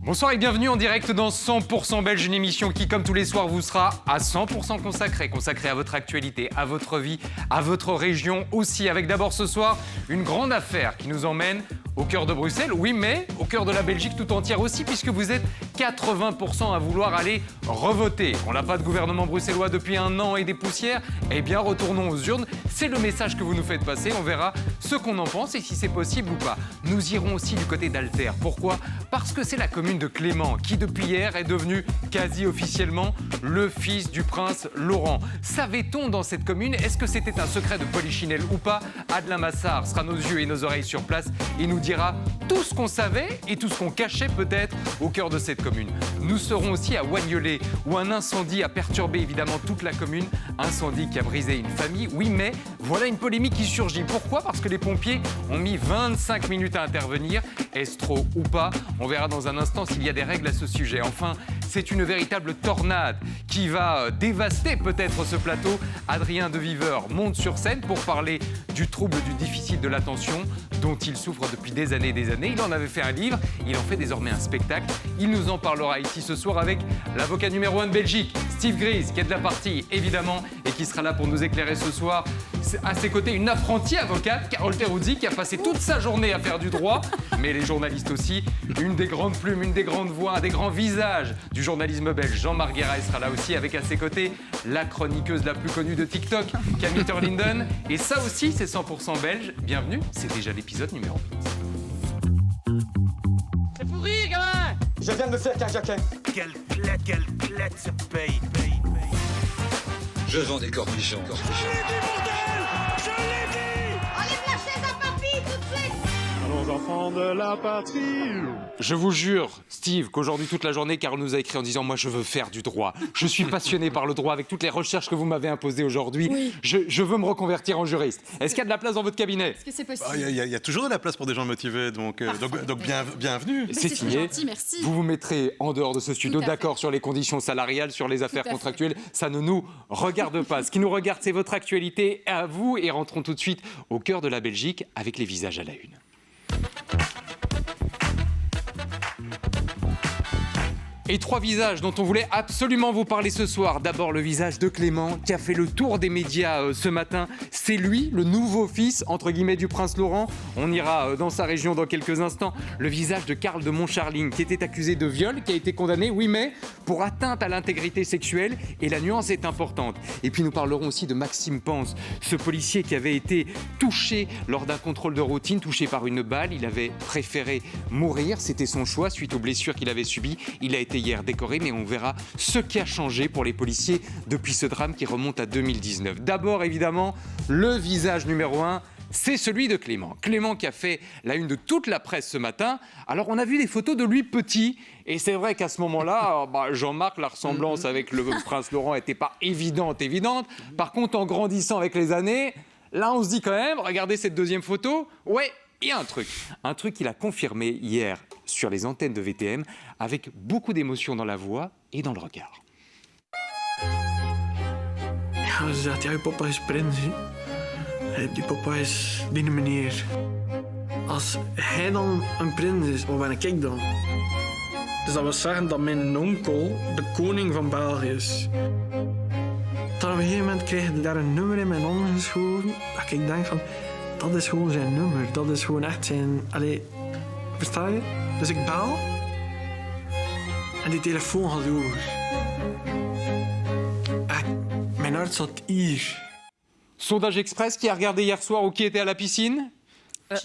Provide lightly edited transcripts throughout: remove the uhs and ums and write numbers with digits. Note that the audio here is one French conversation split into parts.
Bonsoir et bienvenue en direct dans 100% Belge, une émission qui, comme tous les soirs, vous sera à 100% consacrée à votre actualité, à votre vie, à votre région aussi, avec d'abord ce soir une grande affaire qui nous emmène au cœur de Bruxelles, oui, mais au cœur de la Belgique tout entière aussi, puisque vous êtes 80% à vouloir aller revoter. On n'a pas de gouvernement bruxellois depuis 1 an et des poussières, eh bien retournons aux urnes, c'est le message que vous nous faites passer, on verra ce qu'on en pense et si c'est possible ou pas. Nous irons aussi du côté d'Alter, pourquoi ? Parce que c'est la commune de Clément qui depuis hier est devenu quasi officiellement le fils du prince Laurent. Savait-on dans cette commune, est-ce que c'était un secret de polichinelle ou pas ? Adelin Massard sera nos yeux et nos oreilles sur place et nous dira tout ce qu'on savait et tout ce qu'on cachait peut-être au cœur de cette commune. Nous serons aussi à Wagnolet où un incendie a perturbé évidemment toute la commune, incendie qui a brisé une famille, oui, mais voilà une polémique qui surgit. Pourquoi ? Parce que les pompiers ont mis 25 minutes à intervenir. Est-ce trop ou pas ? On verra dans un instant s'il y a des règles à ce sujet. Enfin, c'est une véritable tornade qui va dévaster peut-être ce plateau. Adrien Deviveur monte sur scène pour parler du trouble du déficit de l'attention dont il souffre depuis des années et des années. Il en avait fait un livre, il en fait désormais un spectacle. Il nous en parlera ici ce soir avec l'avocat numéro 1 de Belgique, Steve Gries, qui est de la partie évidemment et qui sera là pour nous éclairer ce soir. À ses côtés, une apprentie avocate, Carole Teruzzi, qui a passé toute sa journée à faire du droit, mais les journalistes aussi. Une des grandes plumes, une des grandes voix, un des grands visages du journalisme belge. Jean-Marc Guéraille sera là aussi, avec à ses côtés la chroniqueuse la plus connue de TikTok, Camille Terlinden. Et ça aussi, c'est 100% belge. Bienvenue, c'est déjà l'épisode numéro 8. C'est pourri, gamin! Je viens de me faire cacaquin. Quelle clette se paye. Je vends des cornichons. Enlève la chaise à papy tout de suite. Allons enfants de la patrie. Je vous jure, Steve, qu'aujourd'hui, toute la journée, Carole nous a écrit en disant « Moi, je veux faire du droit. Je suis passionné par le droit avec toutes les recherches que vous m'avez imposées aujourd'hui. Oui. Je veux me reconvertir en juriste. Est-ce qu'il y a de la place dans votre cabinet ?» Est-ce que c'est possible? Il y a toujours de la place pour des gens motivés, donc bienvenue. C'est C'est signé. gentil, merci. Vous vous mettrez en dehors de ce studio Tout à fait. d'accord sur les conditions salariales, sur les affaires à fait. contractuelles. Ça ne nous regarde pas. Ce qui nous regarde, c'est votre actualité à vous. Et rentrons tout de suite au cœur de la Belgique avec les visages à la une. Et 3 visages dont on voulait absolument vous parler ce soir. D'abord, le visage de Clément, qui a fait le tour des médias ce matin. C'est lui, le nouveau fils, entre guillemets, du prince Laurent. On ira dans sa région dans quelques instants. Le visage de Karl de Montcharling, qui était accusé de viol, qui a été condamné, oui, mais pour atteinte à l'intégrité sexuelle. Et la nuance est importante. Et puis, nous parlerons aussi de Maxime Pans, ce policier qui avait été touché lors d'un contrôle de routine, touché par une balle. Il avait préféré mourir. C'était son choix suite aux blessures qu'il avait subies. Il a été hier décoré, mais on verra ce qui a changé pour les policiers depuis ce drame qui remonte à 2019. D'abord, évidemment, le visage numéro 1, c'est celui de Clément. Clément qui a fait la une de toute la presse ce matin. Alors, on a vu des photos de lui petit. Et c'est vrai qu'à ce moment-là, Jean-Marc, la ressemblance avec le prince Laurent n'était pas évidente. Par contre, en grandissant avec les années, là, on se dit quand même, regardez cette deuxième photo, ouais, il y a un truc qu'il a confirmé hier sur les antennes de VTM avec beaucoup d'émotion dans la voix et dans le regard. Ja, ze zegt, jouw papa is prins, hè? Die papa is die manier. Als hij dan een prins is, wat ben ik dan? Dus dat wil zeggen dat mijn onkel de koning van België is. Dan op een gegeven moment krijg je daar een nummer in mijn ogen geschoven, dat ik denk van, dat is gewoon zijn nummer. Dat is gewoon echt zijn... Allee, versta je? Dus ik bel en die telefoon gaat over. Echt, mijn hart zat hier. Sondage Express qui a regardé hier soir ou qui était à la piscine?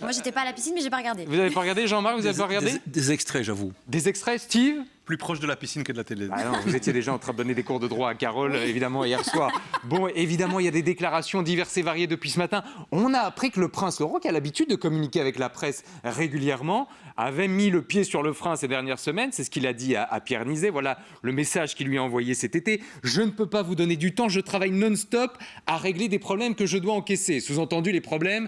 Moi, j'étais pas à la piscine, mais j'ai pas regardé. Vous n'avez pas regardé, Jean-Marc? Vous n'avez pas regardé? Des extraits, j'avoue. Des extraits, Steve? Plus proche de la piscine que de la télé. Ah non, vous étiez déjà en train de donner des cours de droit à Carole, évidemment, hier soir. Bon, évidemment, il y a des déclarations diverses et variées depuis ce matin. On a appris que le prince Laurent, qui a l'habitude de communiquer avec la presse régulièrement, avait mis le pied sur le frein ces dernières semaines. C'est ce qu'il a dit à Pierre Nizet. Voilà le message qu'il lui a envoyé cet été. Je ne peux pas vous donner du temps, je travaille non-stop à régler des problèmes que je dois encaisser. Sous-entendu, les problèmes,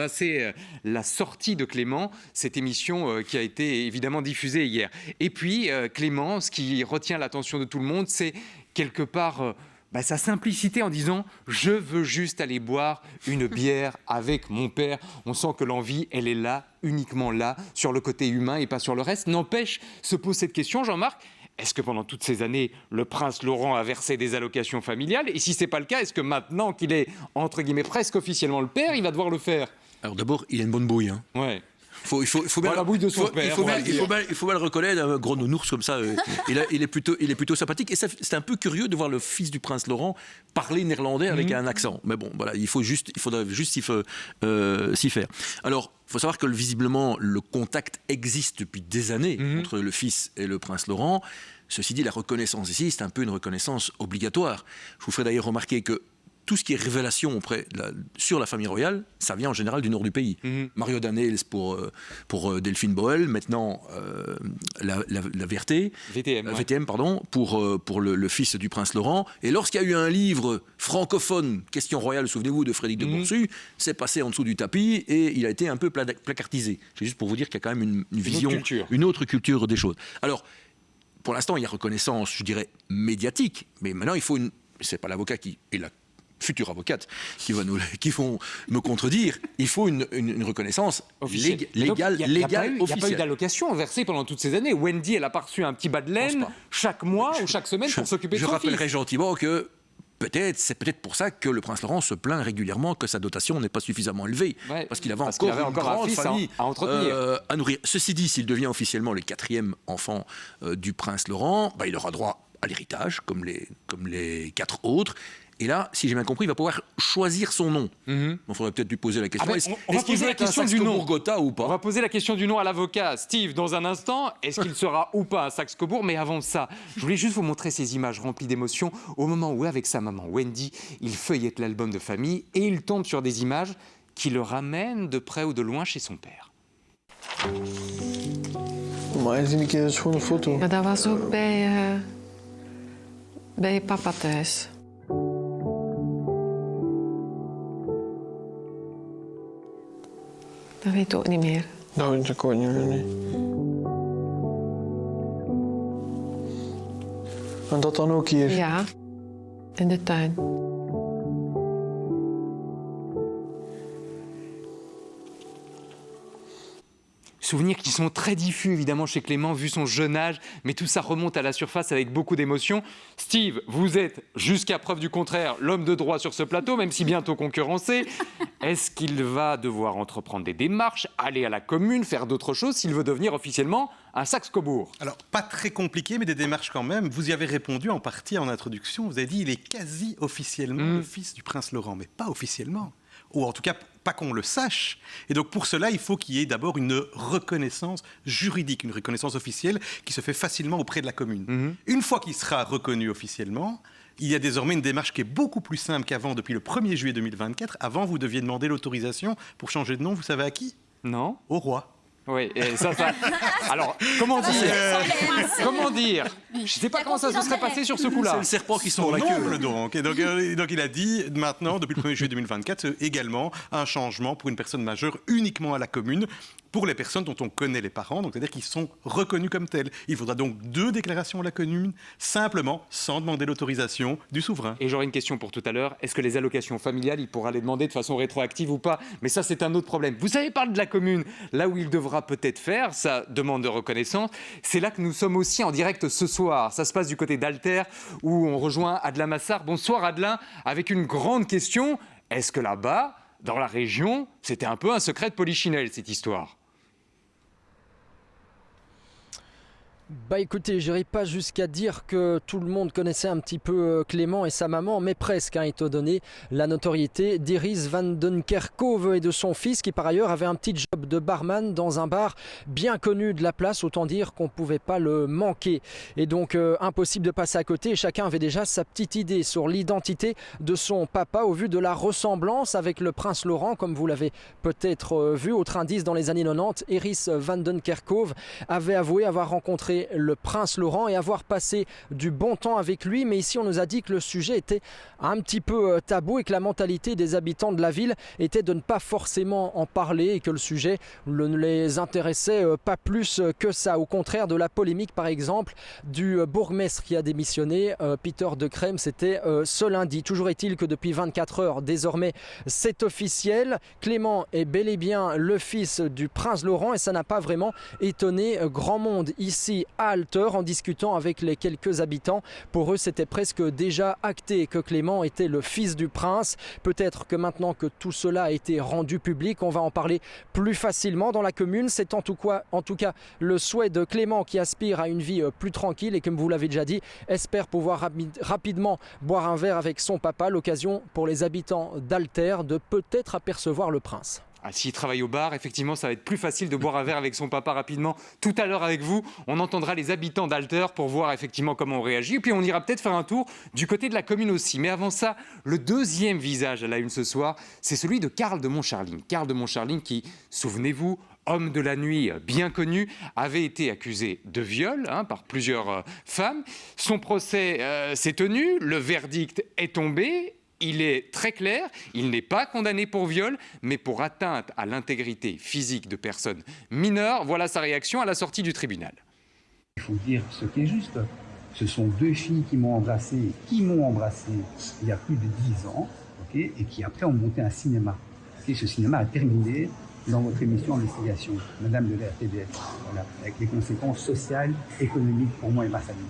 c'est la sortie de Clément, cette émission qui a été évidemment diffusée hier. Et puis, Clément, ce qui retient l'attention de tout le monde, c'est quelque part sa simplicité en disant « je veux juste aller boire une bière avec mon père ». On sent que l'envie, elle est là, uniquement là, sur le côté humain et pas sur le reste. N'empêche, se pose cette question, Jean-Marc, est-ce que pendant toutes ces années, le prince Laurent a versé des allocations familiales? Et si ce n'est pas le cas, est-ce que maintenant qu'il est, entre guillemets, presque officiellement le père, il va devoir le faire? Alors d'abord, il a une bonne bouille. Hein. Ouais. Il faut bien, la bouille de son père. Il faut bien le reconnaître, un gros nounours comme ça. Il est plutôt sympathique. Et c'est un peu curieux de voir le fils du prince Laurent parler néerlandais avec un accent. Mais bon, voilà, il faudrait juste s'y faire. Alors, il faut savoir que visiblement, le contact existe depuis des années entre le fils et le prince Laurent. Ceci dit, la reconnaissance ici, c'est un peu une reconnaissance obligatoire. Je vous ferai d'ailleurs remarquer que tout ce qui est révélation sur la famille royale, ça vient en général du nord du pays. Mario Danels pour Delphine Boel, maintenant la VTM pardon, pour le fils du prince Laurent. Et lorsqu'il y a eu un livre francophone, Question royale, souvenez-vous, de Frédéric de Boursu, c'est passé en dessous du tapis et il a été un peu placardisé. C'est juste pour vous dire qu'il y a quand même une vision, une autre culture des choses. Alors, pour l'instant, il y a reconnaissance, je dirais, médiatique, mais maintenant, il faut c'est pas l'avocat et la future avocate qui vont me contredire, il faut une reconnaissance légale, officielle. Il n'y a pas eu d'allocation versée pendant toutes ces années. Wendy, elle a pas reçu un petit bas de laine chaque mois ou chaque semaine pour s'occuper de son fils. Je rappellerai gentiment que c'est peut-être pour ça que le prince Laurent se plaint régulièrement que sa dotation n'est pas suffisamment élevée, parce qu'il avait encore une grande famille à entretenir, à nourrir. Ceci dit, s'il devient officiellement le 4e enfant du prince Laurent, il aura droit à l'héritage, comme les 4 autres. Et là, si j'ai bien compris, il va pouvoir choisir son nom. Il faudrait peut-être lui poser la question. Est-ce qu'il veut la question du nom ou pas? On va poser la question du nom à l'avocat Steve dans un instant. Est-ce qu'il sera ou pas un Saxe-Cobourg? Mais avant ça, je voulais juste vous montrer ces images remplies d'émotions au moment où, avec sa maman Wendy, il feuillette l'album de famille et il tombe sur des images qui le ramènent de près ou de loin chez son père. Maar zie ik een schone foto. Ja, dat was ook bij papa thuis. Dat weet ik ook niet meer. Dat weet ik ook niet meer, nee. En dat dan ook hier? Ja, in de tuin. Souvenirs qui sont très diffus évidemment chez Clément vu son jeune âge, mais tout ça remonte à la surface avec beaucoup d'émotion. Steve, vous êtes, jusqu'à preuve du contraire, l'homme de droit sur ce plateau, même si bientôt concurrencé. Est-ce qu'il va devoir entreprendre des démarches, aller à la commune, faire d'autres choses s'il veut devenir officiellement un Saxe-Cobourg? Alors, pas très compliqué, mais des démarches quand même. Vous y avez répondu en partie en introduction. Vous avez dit qu'il est quasi officiellement le fils du prince Laurent, mais pas officiellement. Ou en tout cas, pas qu'on le sache. Et donc, pour cela, il faut qu'il y ait d'abord une reconnaissance juridique, une reconnaissance officielle qui se fait facilement auprès de la commune. Une fois qu'il sera reconnu officiellement, il y a désormais une démarche qui est beaucoup plus simple qu'avant, depuis le 1er juillet 2024. Avant, vous deviez demander l'autorisation pour changer de nom, vous savez à qui? Non. Au roi. Oui, et ça... Alors, comment dire Je ne sais pas comment ça se serait passé sur ce coup-là. C'est le serpent qui sort la queue. Donc il a dit, maintenant, depuis le 1er juillet 2024, également un changement pour une personne majeure uniquement à la commune, pour les personnes dont on connaît les parents, donc c'est-à-dire qu'ils sont reconnus comme tels. Il faudra donc 2 déclarations à la commune, simplement, sans demander l'autorisation du souverain. Et j'aurais une question pour tout à l'heure. Est-ce que les allocations familiales, il pourra les demander de façon rétroactive ou pas? Mais ça, c'est un autre problème. Vous savez, parle de la commune, là où il devra peut-être faire sa demande de reconnaissance. C'est là que nous sommes aussi en direct ce soir. Ça se passe du côté d'Alter, où on rejoint Adelin Massard. Bonsoir Adelin, avec une grande question. Est-ce que là-bas, dans la région, c'était un peu un secret de polichinelle, cette histoire? Bah écoutez, j'irai pas jusqu'à dire que tout le monde connaissait un petit peu Clément et sa maman, mais presque, étant donné la notoriété d'Iris van den Kerkhove et de son fils, qui par ailleurs avait un petit job de barman dans un bar bien connu de la place, autant dire qu'on pouvait pas le manquer. Et donc impossible de passer à côté, chacun avait déjà sa petite idée sur l'identité de son papa au vu de la ressemblance avec le prince Laurent, comme vous l'avez peut-être vu. Autre indice, dans les années 90, Iris van den Kerkhove avait avoué avoir rencontré rencontrer le prince Laurent et avoir passé du bon temps avec lui. Mais ici, on nous a dit que le sujet était un petit peu tabou et que la mentalité des habitants de la ville était de ne pas forcément en parler et que le sujet ne les intéressait pas plus que ça. Au contraire de la polémique, par exemple, du bourgmestre qui a démissionné, Peter De Crème, c'était ce lundi. Toujours est-il que depuis 24 heures, désormais, c'est officiel. Clément est bel et bien le fils du prince Laurent et ça n'a pas vraiment étonné grand monde ici à Alter en discutant avec les quelques habitants. Pour eux, c'était presque déjà acté que Clément était le fils du prince. Peut-être que maintenant que tout cela a été rendu public, on va en parler plus facilement dans la commune. C'est en tout cas le souhait de Clément qui aspire à une vie plus tranquille et comme vous l'avez déjà dit, espère pouvoir rapidement boire un verre avec son papa. L'occasion pour les habitants d'Alter de peut-être apercevoir le prince. Ah, s'il travaille au bar, effectivement, ça va être plus facile de boire un verre avec son papa rapidement. Tout à l'heure avec vous, on entendra les habitants d'Alter pour voir effectivement comment on réagit. Et puis on ira peut-être faire un tour du côté de la commune aussi. Mais avant ça, le deuxième visage à la une ce soir, c'est celui de Karl de Montcharling. Karl de Montcharling qui, souvenez-vous, homme de la nuit bien connu, avait été accusé de viol par plusieurs femmes. Son procès s'est tenu, le verdict est tombé. Il est très clair, il n'est pas condamné pour viol, mais pour atteinte à l'intégrité physique de personnes mineures. Voilà sa réaction à la sortie du tribunal. Il faut dire ce qui est juste. Ce sont deux filles qui m'ont embrassé il y a plus de 10 ans, et qui après ont monté un cinéma. Ce cinéma a terminé dans votre émission Investigation, Madame de la RTBF, avec les conséquences sociales, économiques pour moi et ma famille.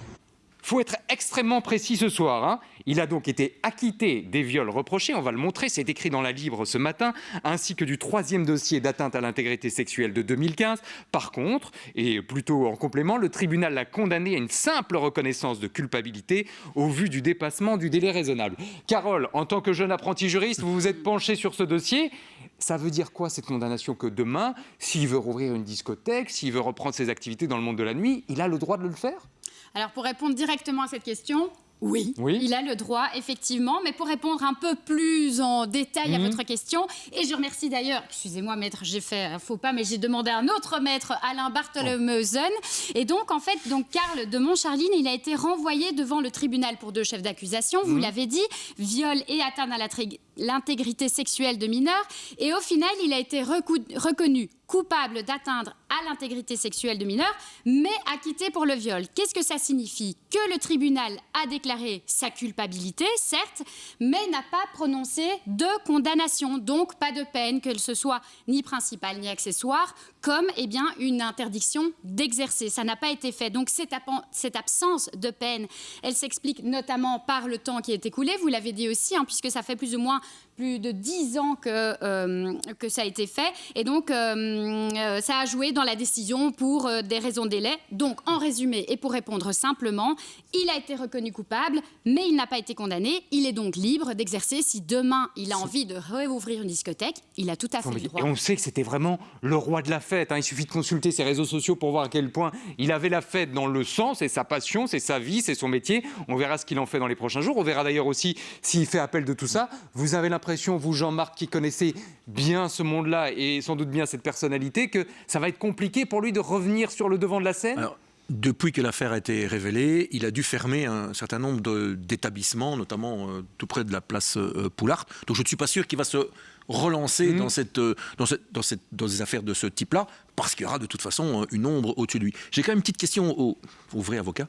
Il faut être extrêmement précis ce soir. Il a donc été acquitté des viols reprochés, on va le montrer, c'est écrit dans la Libre ce matin, ainsi que du 3e dossier d'atteinte à l'intégrité sexuelle de 2015. Par contre, et plutôt en complément, le tribunal l'a condamné à une simple reconnaissance de culpabilité au vu du dépassement du délai raisonnable. Carole, en tant que jeune apprenti juriste, vous vous êtes penchée sur ce dossier. Ça veut dire quoi cette condamnation? Que demain, s'il veut rouvrir une discothèque, s'il veut reprendre ses activités dans le monde de la nuit, il a le droit de le faire? Alors, pour répondre directement à cette question, oui, il a le droit, effectivement. Mais pour répondre un peu plus en détail à votre question, et je remercie d'ailleurs, excusez-moi maître, j'ai fait un faux pas, mais j'ai demandé à un autre maître, Alain Bartholomeusen. Et donc, en fait, Karl de Montcharling, il a été renvoyé devant le tribunal pour 2 chefs d'accusation. Vous l'avez dit, viol et atteinte à l'intégrité sexuelle de mineurs. Et au final, il a été reconnu coupable d'atteindre à l'intégrité sexuelle de mineurs, mais acquitté pour le viol. Qu'est-ce que ça signifie? Que le tribunal a déclaré sa culpabilité, certes, mais n'a pas prononcé de condamnation, donc pas de peine, que ce soit ni principale ni accessoire, comme une interdiction d'exercer. Ça n'a pas été fait. Donc cette absence de peine, elle s'explique notamment par le temps qui est écoulé, vous l'avez dit aussi, puisque ça fait plus de 10 ans que ça a été fait. Et donc, ça a joué dans la décision pour des raisons de délai. Donc, en résumé, et pour répondre simplement, il a été reconnu coupable, mais il n'a pas été condamné. Il est donc libre d'exercer. Si demain, il a envie de réouvrir une discothèque, il a tout à fait le droit. Et on sait que c'était vraiment le roi de la fête. Il suffit de consulter ses réseaux sociaux pour voir à quel point il avait la fête dans le sang. C'est sa passion, c'est sa vie, c'est son métier. On verra ce qu'il en fait dans les prochains jours. On verra d'ailleurs aussi s'il fait appel de tout ça. Vous avez l'impression, vous Jean-Marc, qui connaissez bien ce monde-là et sans doute bien cette personnalité, que ça va être compliqué pour lui de revenir sur le devant de la scène? Alors, depuis que l'affaire a été révélée, il a dû fermer un certain nombre d'établissements, notamment tout près de la place Poulart. Donc je ne suis pas sûr qu'il va se relancer dans des affaires de ce type-là, parce qu'il y aura de toute façon une ombre au-dessus de lui. J'ai quand même une petite question au vrai avocat,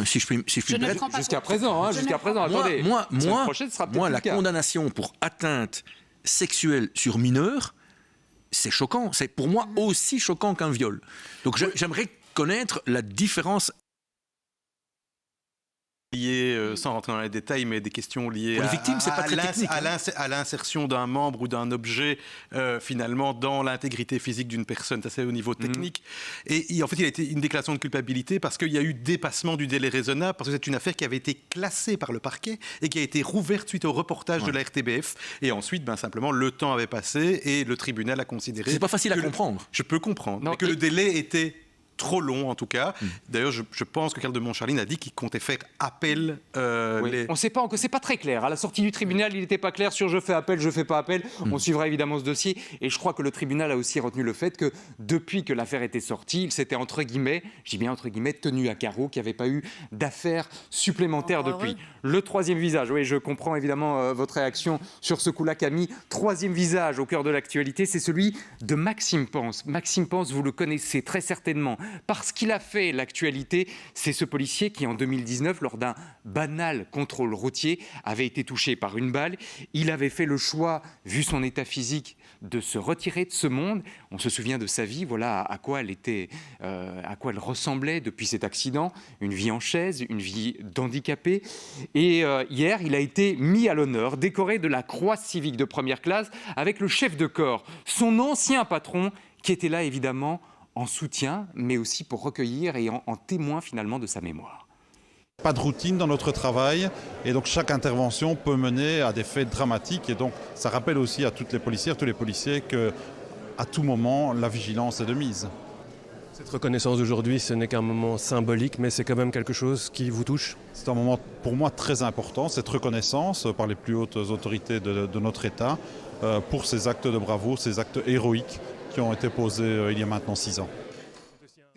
si je puis me permettre. Jusqu'à présent, attendez. Moi, la condamnation pour atteinte sexuelle sur mineur, c'est choquant. C'est pour moi aussi choquant qu'un viol. Donc j'aimerais connaître la différence. Liées, sans rentrer dans les détails, mais des questions liées pour les victimes, c'est pas très technique, à l'insertion d'un membre ou d'un objet finalement dans l'intégrité physique d'une personne. Ça, c'est au niveau technique. Et en fait, il a été une déclaration de culpabilité parce qu'il y a eu dépassement du délai raisonnable, parce que c'est une affaire qui avait été classée par le parquet et qui a été rouverte suite au reportage de la RTBF. Et ensuite, simplement, le temps avait passé et le tribunal a considéré... C'est pas facile à comprendre. Je peux comprendre, mais que le délai était trop long en tout cas. D'ailleurs, je pense que Karl de Montcharline a dit qu'il comptait faire appel. Oui. On ne sait pas encore, c'est pas très clair. À la sortie du tribunal, il n'était pas clair sur je fais appel, je fais pas appel. On suivra évidemment ce dossier. Et je crois que le tribunal a aussi retenu le fait que depuis que l'affaire était sortie, il s'était entre guillemets, je dis bien entre guillemets, tenu à carreau, qu'il n'y avait pas eu d'affaires supplémentaires depuis. Le troisième visage, oui, je comprends évidemment votre réaction sur ce coup-là, Camille. Troisième visage au cœur de l'actualité, c'est celui de Maxime Pence. Maxime Pence, vous le connaissez très certainement, parce qu'il a fait l'actualité. C'est ce policier qui, en 2019, lors d'un banal contrôle routier, avait été touché par une balle. Il avait fait le choix, vu son état physique, de se retirer de ce monde. On se souvient de sa vie, voilà à quoi elle ressemblait depuis cet accident. Une vie en chaise, une vie d'handicapé. Et hier, il a été mis à l'honneur, décoré de la croix civique de première classe, avec le chef de corps, son ancien patron, qui était là évidemment en soutien, mais aussi pour recueillir et en témoin finalement de sa mémoire. Pas de routine dans notre travail et donc chaque intervention peut mener à des faits dramatiques et donc ça rappelle aussi à toutes les policières, tous les policiers qu'à tout moment la vigilance est de mise. Cette reconnaissance d'aujourd'hui, ce n'est qu'un moment symbolique, mais c'est quand même quelque chose qui vous touche? C'est un moment pour moi très important, cette reconnaissance par les plus hautes autorités de notre État pour ces actes de bravoure, ces actes héroïques qui ont été posés il y a maintenant 6 ans.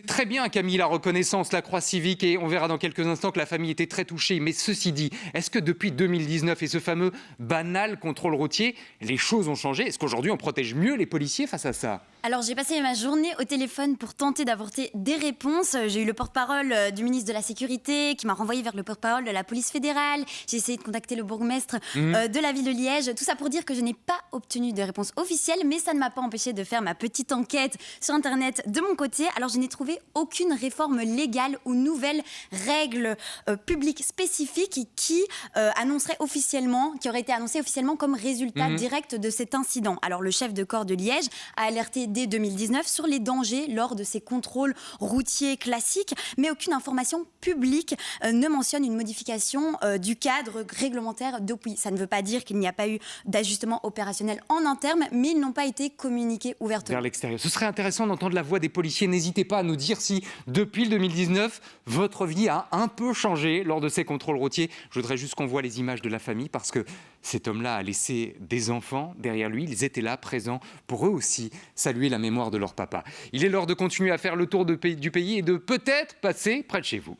Très bien, Camille, la reconnaissance, la croix civique, et on verra dans quelques instants que la famille était très touchée. Mais ceci dit, est-ce que depuis 2019 et ce fameux banal contrôle routier, les choses ont changé? Est-ce qu'aujourd'hui on protège mieux les policiers face à ça? Alors j'ai passé ma journée au téléphone pour tenter d'apporter des réponses. J'ai eu le porte-parole du ministre de la Sécurité qui m'a renvoyé vers le porte-parole de la police fédérale. J'ai essayé de contacter le bourgmestre de la ville de Liège. Tout ça pour dire que je n'ai pas obtenu de réponse officielle, mais ça ne m'a pas empêché de faire ma petite enquête sur Internet de mon côté. Alors je n'ai trouvé aucune réforme légale ou nouvelle règle publique spécifique qui aurait été annoncée officiellement comme résultat direct de cet incident. Alors le chef de corps de Liège a alerté dès 2019 sur les dangers lors de ces contrôles routiers classiques, mais aucune information publique ne mentionne une modification du cadre réglementaire depuis. Ça ne veut pas dire qu'il n'y a pas eu d'ajustement opérationnel en interne, mais ils n'ont pas été communiqués ouvertement. Vers l'extérieur. Ce serait intéressant d'entendre la voix des policiers. N'hésitez pas à nous dire si, depuis le 2019, votre vie a un peu changé lors de ces contrôles routiers. Je voudrais juste qu'on voit les images de la famille, parce que cet homme-là a laissé des enfants derrière lui. Ils étaient là, présents, pour eux aussi saluer la mémoire de leur papa. Il est l'heure de continuer à faire le tour du pays et de peut-être passer près de chez vous.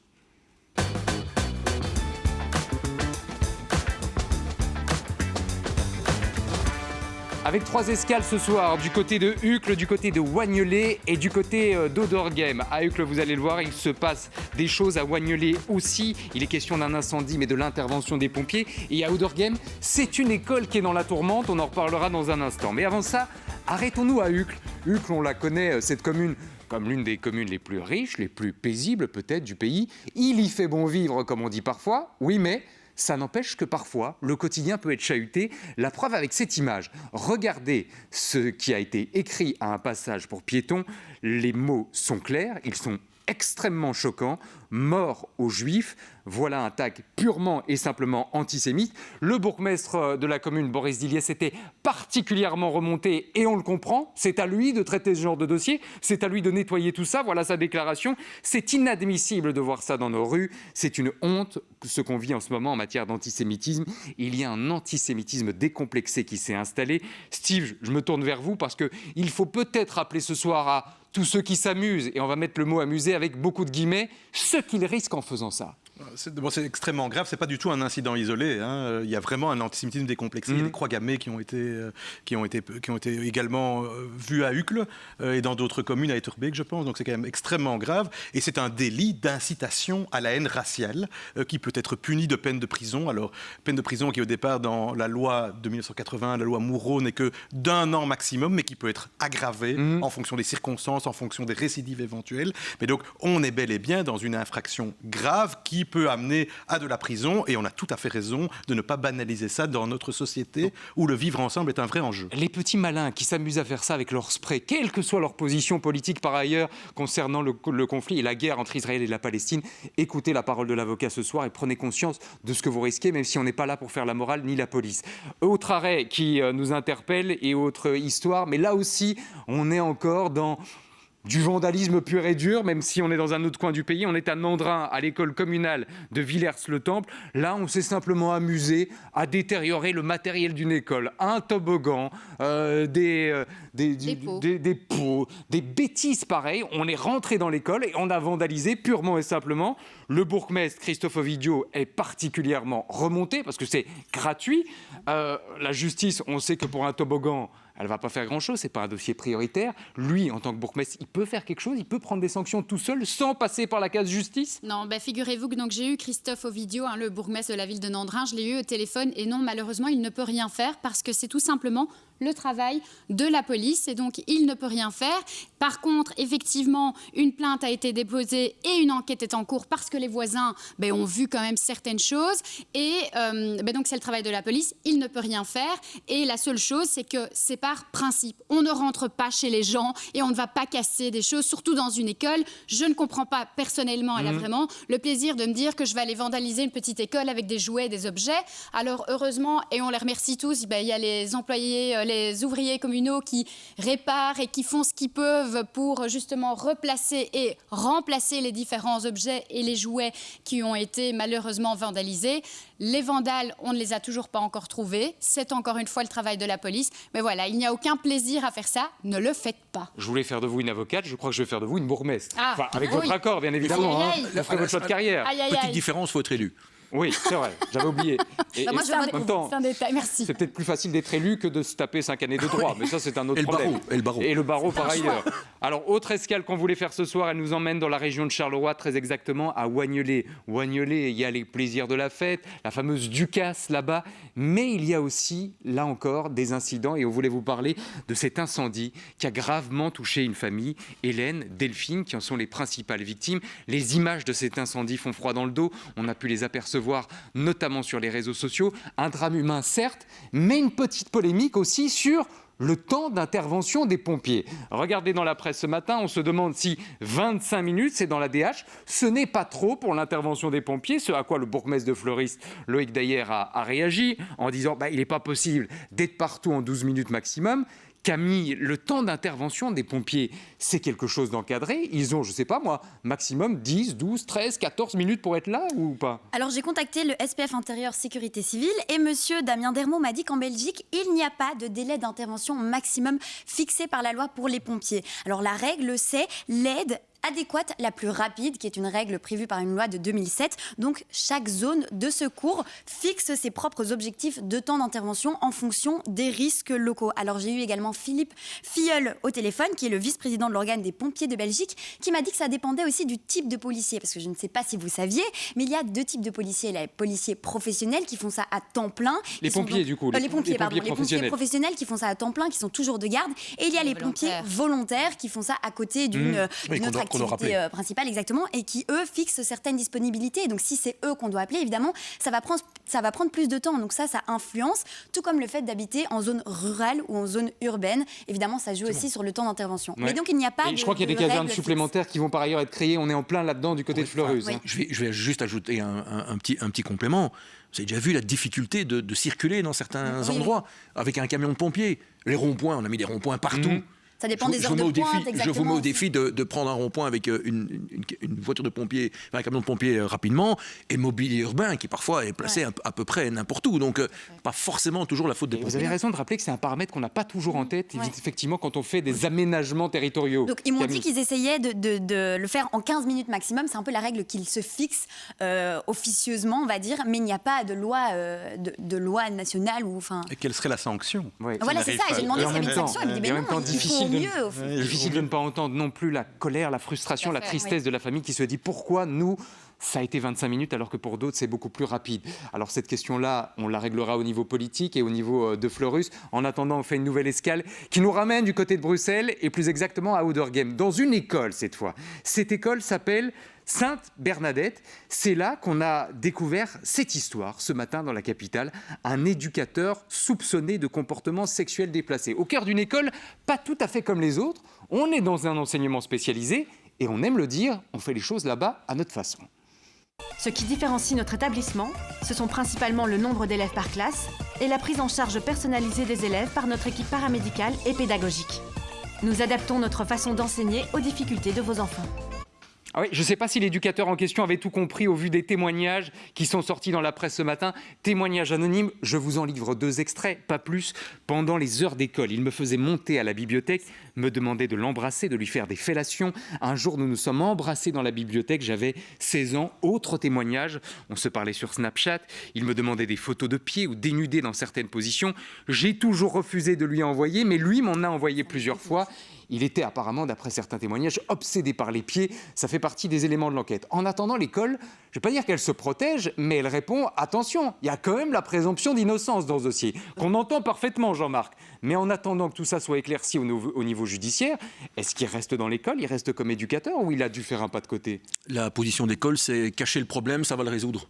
Avec 3 escales ce soir, du côté de Uccle, du côté de Wagnelet et du côté d'Auderghem. À Uccle, vous allez le voir, il se passe des choses. À Wagnelet aussi, il est question d'un incendie, mais de l'intervention des pompiers. Et à Auderghem, c'est une école qui est dans la tourmente. On en reparlera dans un instant. Mais avant ça, arrêtons-nous à Uccle. Uccle, on la connaît, cette commune, comme l'une des communes les plus riches, les plus paisibles peut-être du pays. Il y fait bon vivre, comme on dit parfois. Oui, mais ça n'empêche que parfois, le quotidien peut être chahuté. La preuve avec cette image. Regardez ce qui a été écrit à un passage pour piétons. Les mots sont clairs, ils sont extrêmement choquants. Mort aux Juifs. Voilà un tag purement et simplement antisémite. Le bourgmestre de la commune, Boris Diliès, était particulièrement remonté et on le comprend. C'est à lui de traiter ce genre de dossier. C'est à lui de nettoyer tout ça. Voilà sa déclaration. C'est inadmissible de voir ça dans nos rues. C'est une honte, ce qu'on vit en ce moment en matière d'antisémitisme. Il y a un antisémitisme décomplexé qui s'est installé. Steve, je me tourne vers vous parce qu'il faut peut-être rappeler ce soir à tous ceux qui s'amusent, et on va mettre le mot amuser avec beaucoup de guillemets, ce qu'ils risquent en faisant ça. C'est extrêmement grave, c'est pas du tout un incident isolé. Hein. Il y a vraiment un antisémitisme décomplexé. Il y a des croix gammées qui ont été également vues à Uccle et dans d'autres communes, à Etterbeek, je pense. Donc c'est quand même extrêmement grave. Et c'est un délit d'incitation à la haine raciale qui peut être puni de peine de prison. Alors, peine de prison qui, au départ, dans la loi de 1980, la loi Moureau, n'est que d'1 an maximum, mais qui peut être aggravée en fonction des circonstances, en fonction des récidives éventuelles. Mais donc, on est bel et bien dans une infraction grave qui peut amener à de la prison, et on a tout à fait raison de ne pas banaliser ça dans notre société où le vivre ensemble est un vrai enjeu. Les petits malins qui s'amusent à faire ça avec leur spray, quelle que soit leur position politique par ailleurs concernant le conflit et la guerre entre Israël et la Palestine, écoutez la parole de l'avocat ce soir et prenez conscience de ce que vous risquez, même si on n'est pas là pour faire la morale ni la police. Autre arrêt qui nous interpelle et autre histoire, mais là aussi on est encore dans du vandalisme pur et dur, même si on est dans un autre coin du pays. On est à Nandrin, à l'école communale de Villers-le-Temple. Là, on s'est simplement amusé à détériorer le matériel d'une école. Un toboggan, des pots, des bêtises pareilles. On est rentré dans l'école et on a vandalisé purement et simplement. Le bourgmestre Christophe Ovidio est particulièrement remonté parce que c'est gratuit. La justice, on sait que pour un toboggan, elle ne va pas faire grand-chose, ce n'est pas un dossier prioritaire. Lui, en tant que bourgmestre, il peut faire quelque chose, il peut prendre des sanctions tout seul sans passer par la case justice? Non, figurez-vous que donc, j'ai eu Christophe Ovidio, le bourgmestre de la ville de Nandrin, je l'ai eu au téléphone et non, malheureusement, il ne peut rien faire parce que c'est tout simplement le travail de la police et donc il ne peut rien faire. Par contre, effectivement, une plainte a été déposée et une enquête est en cours parce que les voisins ont vu quand même certaines choses et donc c'est le travail de la police, il ne peut rien faire et la seule chose c'est que c'est par principe. On ne rentre pas chez les gens et on ne va pas casser des choses, surtout dans une école. Je ne comprends pas personnellement, elle a vraiment le plaisir de me dire que je vais aller vandaliser une petite école avec des jouets, des objets. Alors heureusement, et on les remercie tous, il y a les employés, les ouvriers communaux qui réparent et qui font ce qu'ils peuvent pour justement replacer et remplacer les différents objets et les jouets qui ont été malheureusement vandalisés. Les vandales, on ne les a toujours pas encore trouvés. C'est encore une fois le travail de la police. Mais voilà, il n'y a aucun plaisir à faire ça. Ne le faites pas. Je voulais faire de vous une avocate, je crois que je vais faire de vous une bourgmestre. Ah, enfin, avec votre accord, bien évidemment. Vous ferez votre choix de carrière. Petite différence, il faut être élu. Oui, c'est vrai, j'avais oublié. Moi, je vote pour vous, c'est un détail, merci. C'est peut-être plus facile d'être élu que de se taper 5 années de droit, mais ça, c'est un autre problème. Et le barreau par ailleurs. Alors, autre escale qu'on voulait faire ce soir, elle nous emmène dans la région de Charleroi, très exactement à Oignelet. Oignelet, il y a les plaisirs de la fête, la fameuse Ducasse là-bas, mais il y a aussi, là encore, des incidents, et on voulait vous parler de cet incendie qui a gravement touché une famille, Hélène, Delphine, qui en sont les principales victimes. Les images de cet incendie font froid dans le dos, on a pu les apercevoir notamment sur les réseaux sociaux. Un drame humain, certes, mais une petite polémique aussi sur le temps d'intervention des pompiers. Regardez dans la presse ce matin, on se demande si 25 minutes, c'est dans la DH, ce n'est pas trop pour l'intervention des pompiers, ce à quoi le bourgmestre de Fleuris, Loïc Dayer, a réagi en disant il n'est pas possible d'être partout en 12 minutes maximum. Camille, le temps d'intervention des pompiers, c'est quelque chose d'encadré. Ils ont, je ne sais pas moi, maximum 10, 12, 13, 14 minutes pour être là ou pas? Alors j'ai contacté le SPF Intérieur Sécurité Civile et monsieur Damien Dermot m'a dit qu'en Belgique, il n'y a pas de délai d'intervention maximum fixé par la loi pour les pompiers. Alors la règle, c'est l'aide adéquate la plus rapide, qui est une règle prévue par une loi de 2007. Donc, chaque zone de secours fixe ses propres objectifs de temps d'intervention en fonction des risques locaux. Alors, j'ai eu également Philippe Filleul au téléphone, qui est le vice-président de l'organe des pompiers de Belgique, qui m'a dit que ça dépendait aussi du type de policier. Parce que je ne sais pas si vous saviez, mais il y a deux types de policiers. Les policiers professionnels qui font ça à temps plein. Les pompiers, du coup. Les pompiers professionnels qui font ça à temps plein, qui sont toujours de garde. Et il y a les pompiers volontaires qui font ça à côté d'une autre activité principale, exactement, et qui, eux, fixent certaines disponibilités. Donc, si c'est eux qu'on doit appeler, évidemment, ça va prendre plus de temps. Donc ça influence, tout comme le fait d'habiter en zone rurale ou en zone urbaine. Évidemment, ça joue aussi sur le temps d'intervention. Ouais. Mais donc, il n'y a pas je crois qu'il y a des casernes supplémentaires qui vont par ailleurs être créées. On est en plein là-dedans du côté de Fleurus. Oui. Je vais juste ajouter un petit complément. Vous avez déjà vu la difficulté de circuler dans certains endroits avec un camion de pompiers. Les ronds-points, on a mis des ronds-points partout. Ça dépend des heures de pointe, exactement. Je vous mets au défi de prendre un rond-point avec une voiture de pompier, un camion de pompier rapidement, et mobilier urbain qui parfois est placé à peu près n'importe où. Donc, pas forcément toujours la faute des pompiers. Vous avez raison de rappeler que c'est un paramètre qu'on n'a pas toujours en tête, effectivement, quand on fait des aménagements territoriaux. Donc, ils m'ont dit qu'ils essayaient de le faire en 15 minutes maximum. C'est un peu la règle qu'ils se fixent officieusement, on va dire, mais il n'y a pas de loi nationale. Et quelle serait la sanction? Voilà, c'est ça. J'ai demandé s'il y avait une sanction. Il me dit, mais non, difficile de ne pas entendre non plus la colère, la frustration, la tristesse de la famille qui se dit pourquoi nous, ça a été 25 minutes alors que pour d'autres c'est beaucoup plus rapide. Alors cette question-là, on la réglera au niveau politique et au niveau de Fleurus. En attendant, on fait une nouvelle escale qui nous ramène du côté de Bruxelles et plus exactement à Oudergem, dans une école cette fois. Cette école s'appelle Sainte-Bernadette. C'est là qu'on a découvert cette histoire ce matin dans la capitale. Un éducateur soupçonné de comportements sexuels déplacés. Au cœur d'une école pas tout à fait comme les autres. On est dans un enseignement spécialisé et on aime le dire, on fait les choses là-bas à notre façon. Ce qui différencie notre établissement, ce sont principalement le nombre d'élèves par classe et la prise en charge personnalisée des élèves par notre équipe paramédicale et pédagogique. Nous adaptons notre façon d'enseigner aux difficultés de vos enfants. Ah oui, je ne sais pas si l'éducateur en question avait tout compris au vu des témoignages qui sont sortis dans la presse ce matin. Témoignages anonymes, je vous en livre 2 extraits, pas plus. Pendant les heures d'école, il me faisait monter à la bibliothèque, me demandait de l'embrasser, de lui faire des fellations. Un jour, nous nous sommes embrassés dans la bibliothèque, j'avais 16 ans. Autre témoignage, on se parlait sur Snapchat, il me demandait des photos de pieds ou dénudés dans certaines positions. J'ai toujours refusé de lui envoyer, mais lui m'en a envoyé plusieurs fois. Il était apparemment, d'après certains témoignages, obsédé par les pieds. Ça fait partie des éléments de l'enquête. En attendant, l'école, je ne vais pas dire qu'elle se protège, mais elle répond « Attention, il y a quand même la présomption d'innocence dans ce dossier, qu'on entend parfaitement, Jean-Marc. Mais en attendant que tout ça soit éclairci au niveau judiciaire, est-ce qu'il reste dans l'école, il reste comme éducateur ou il a dû faire un pas de côté ?» La position d'école, c'est cacher le problème, ça va le résoudre.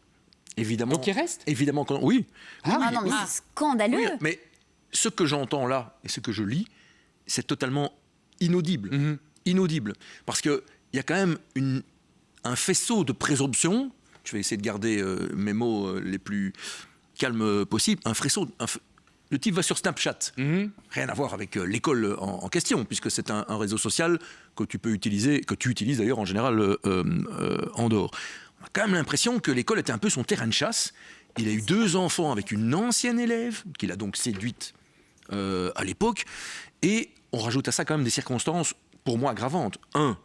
Évidemment. Donc il reste ? Évidemment, oui. Ah non, mais c'est scandaleux. Oui, mais ce que j'entends là et ce que je lis, c'est totalement inaudible. Inaudible. Parce qu'il y a quand même un faisceau de présomptions. Je vais essayer de garder mes mots les plus calmes possibles. Un faisceau. Le type va sur Snapchat. Rien à voir avec l'école en question, puisque c'est un réseau social que tu peux utiliser, que tu utilises d'ailleurs en général en dehors. On a quand même l'impression que l'école était un peu son terrain de chasse. Il a eu 2 enfants avec une ancienne élève, qu'il a donc séduite à l'époque. Et on rajoute à ça quand même des circonstances, pour moi, aggravantes. 1,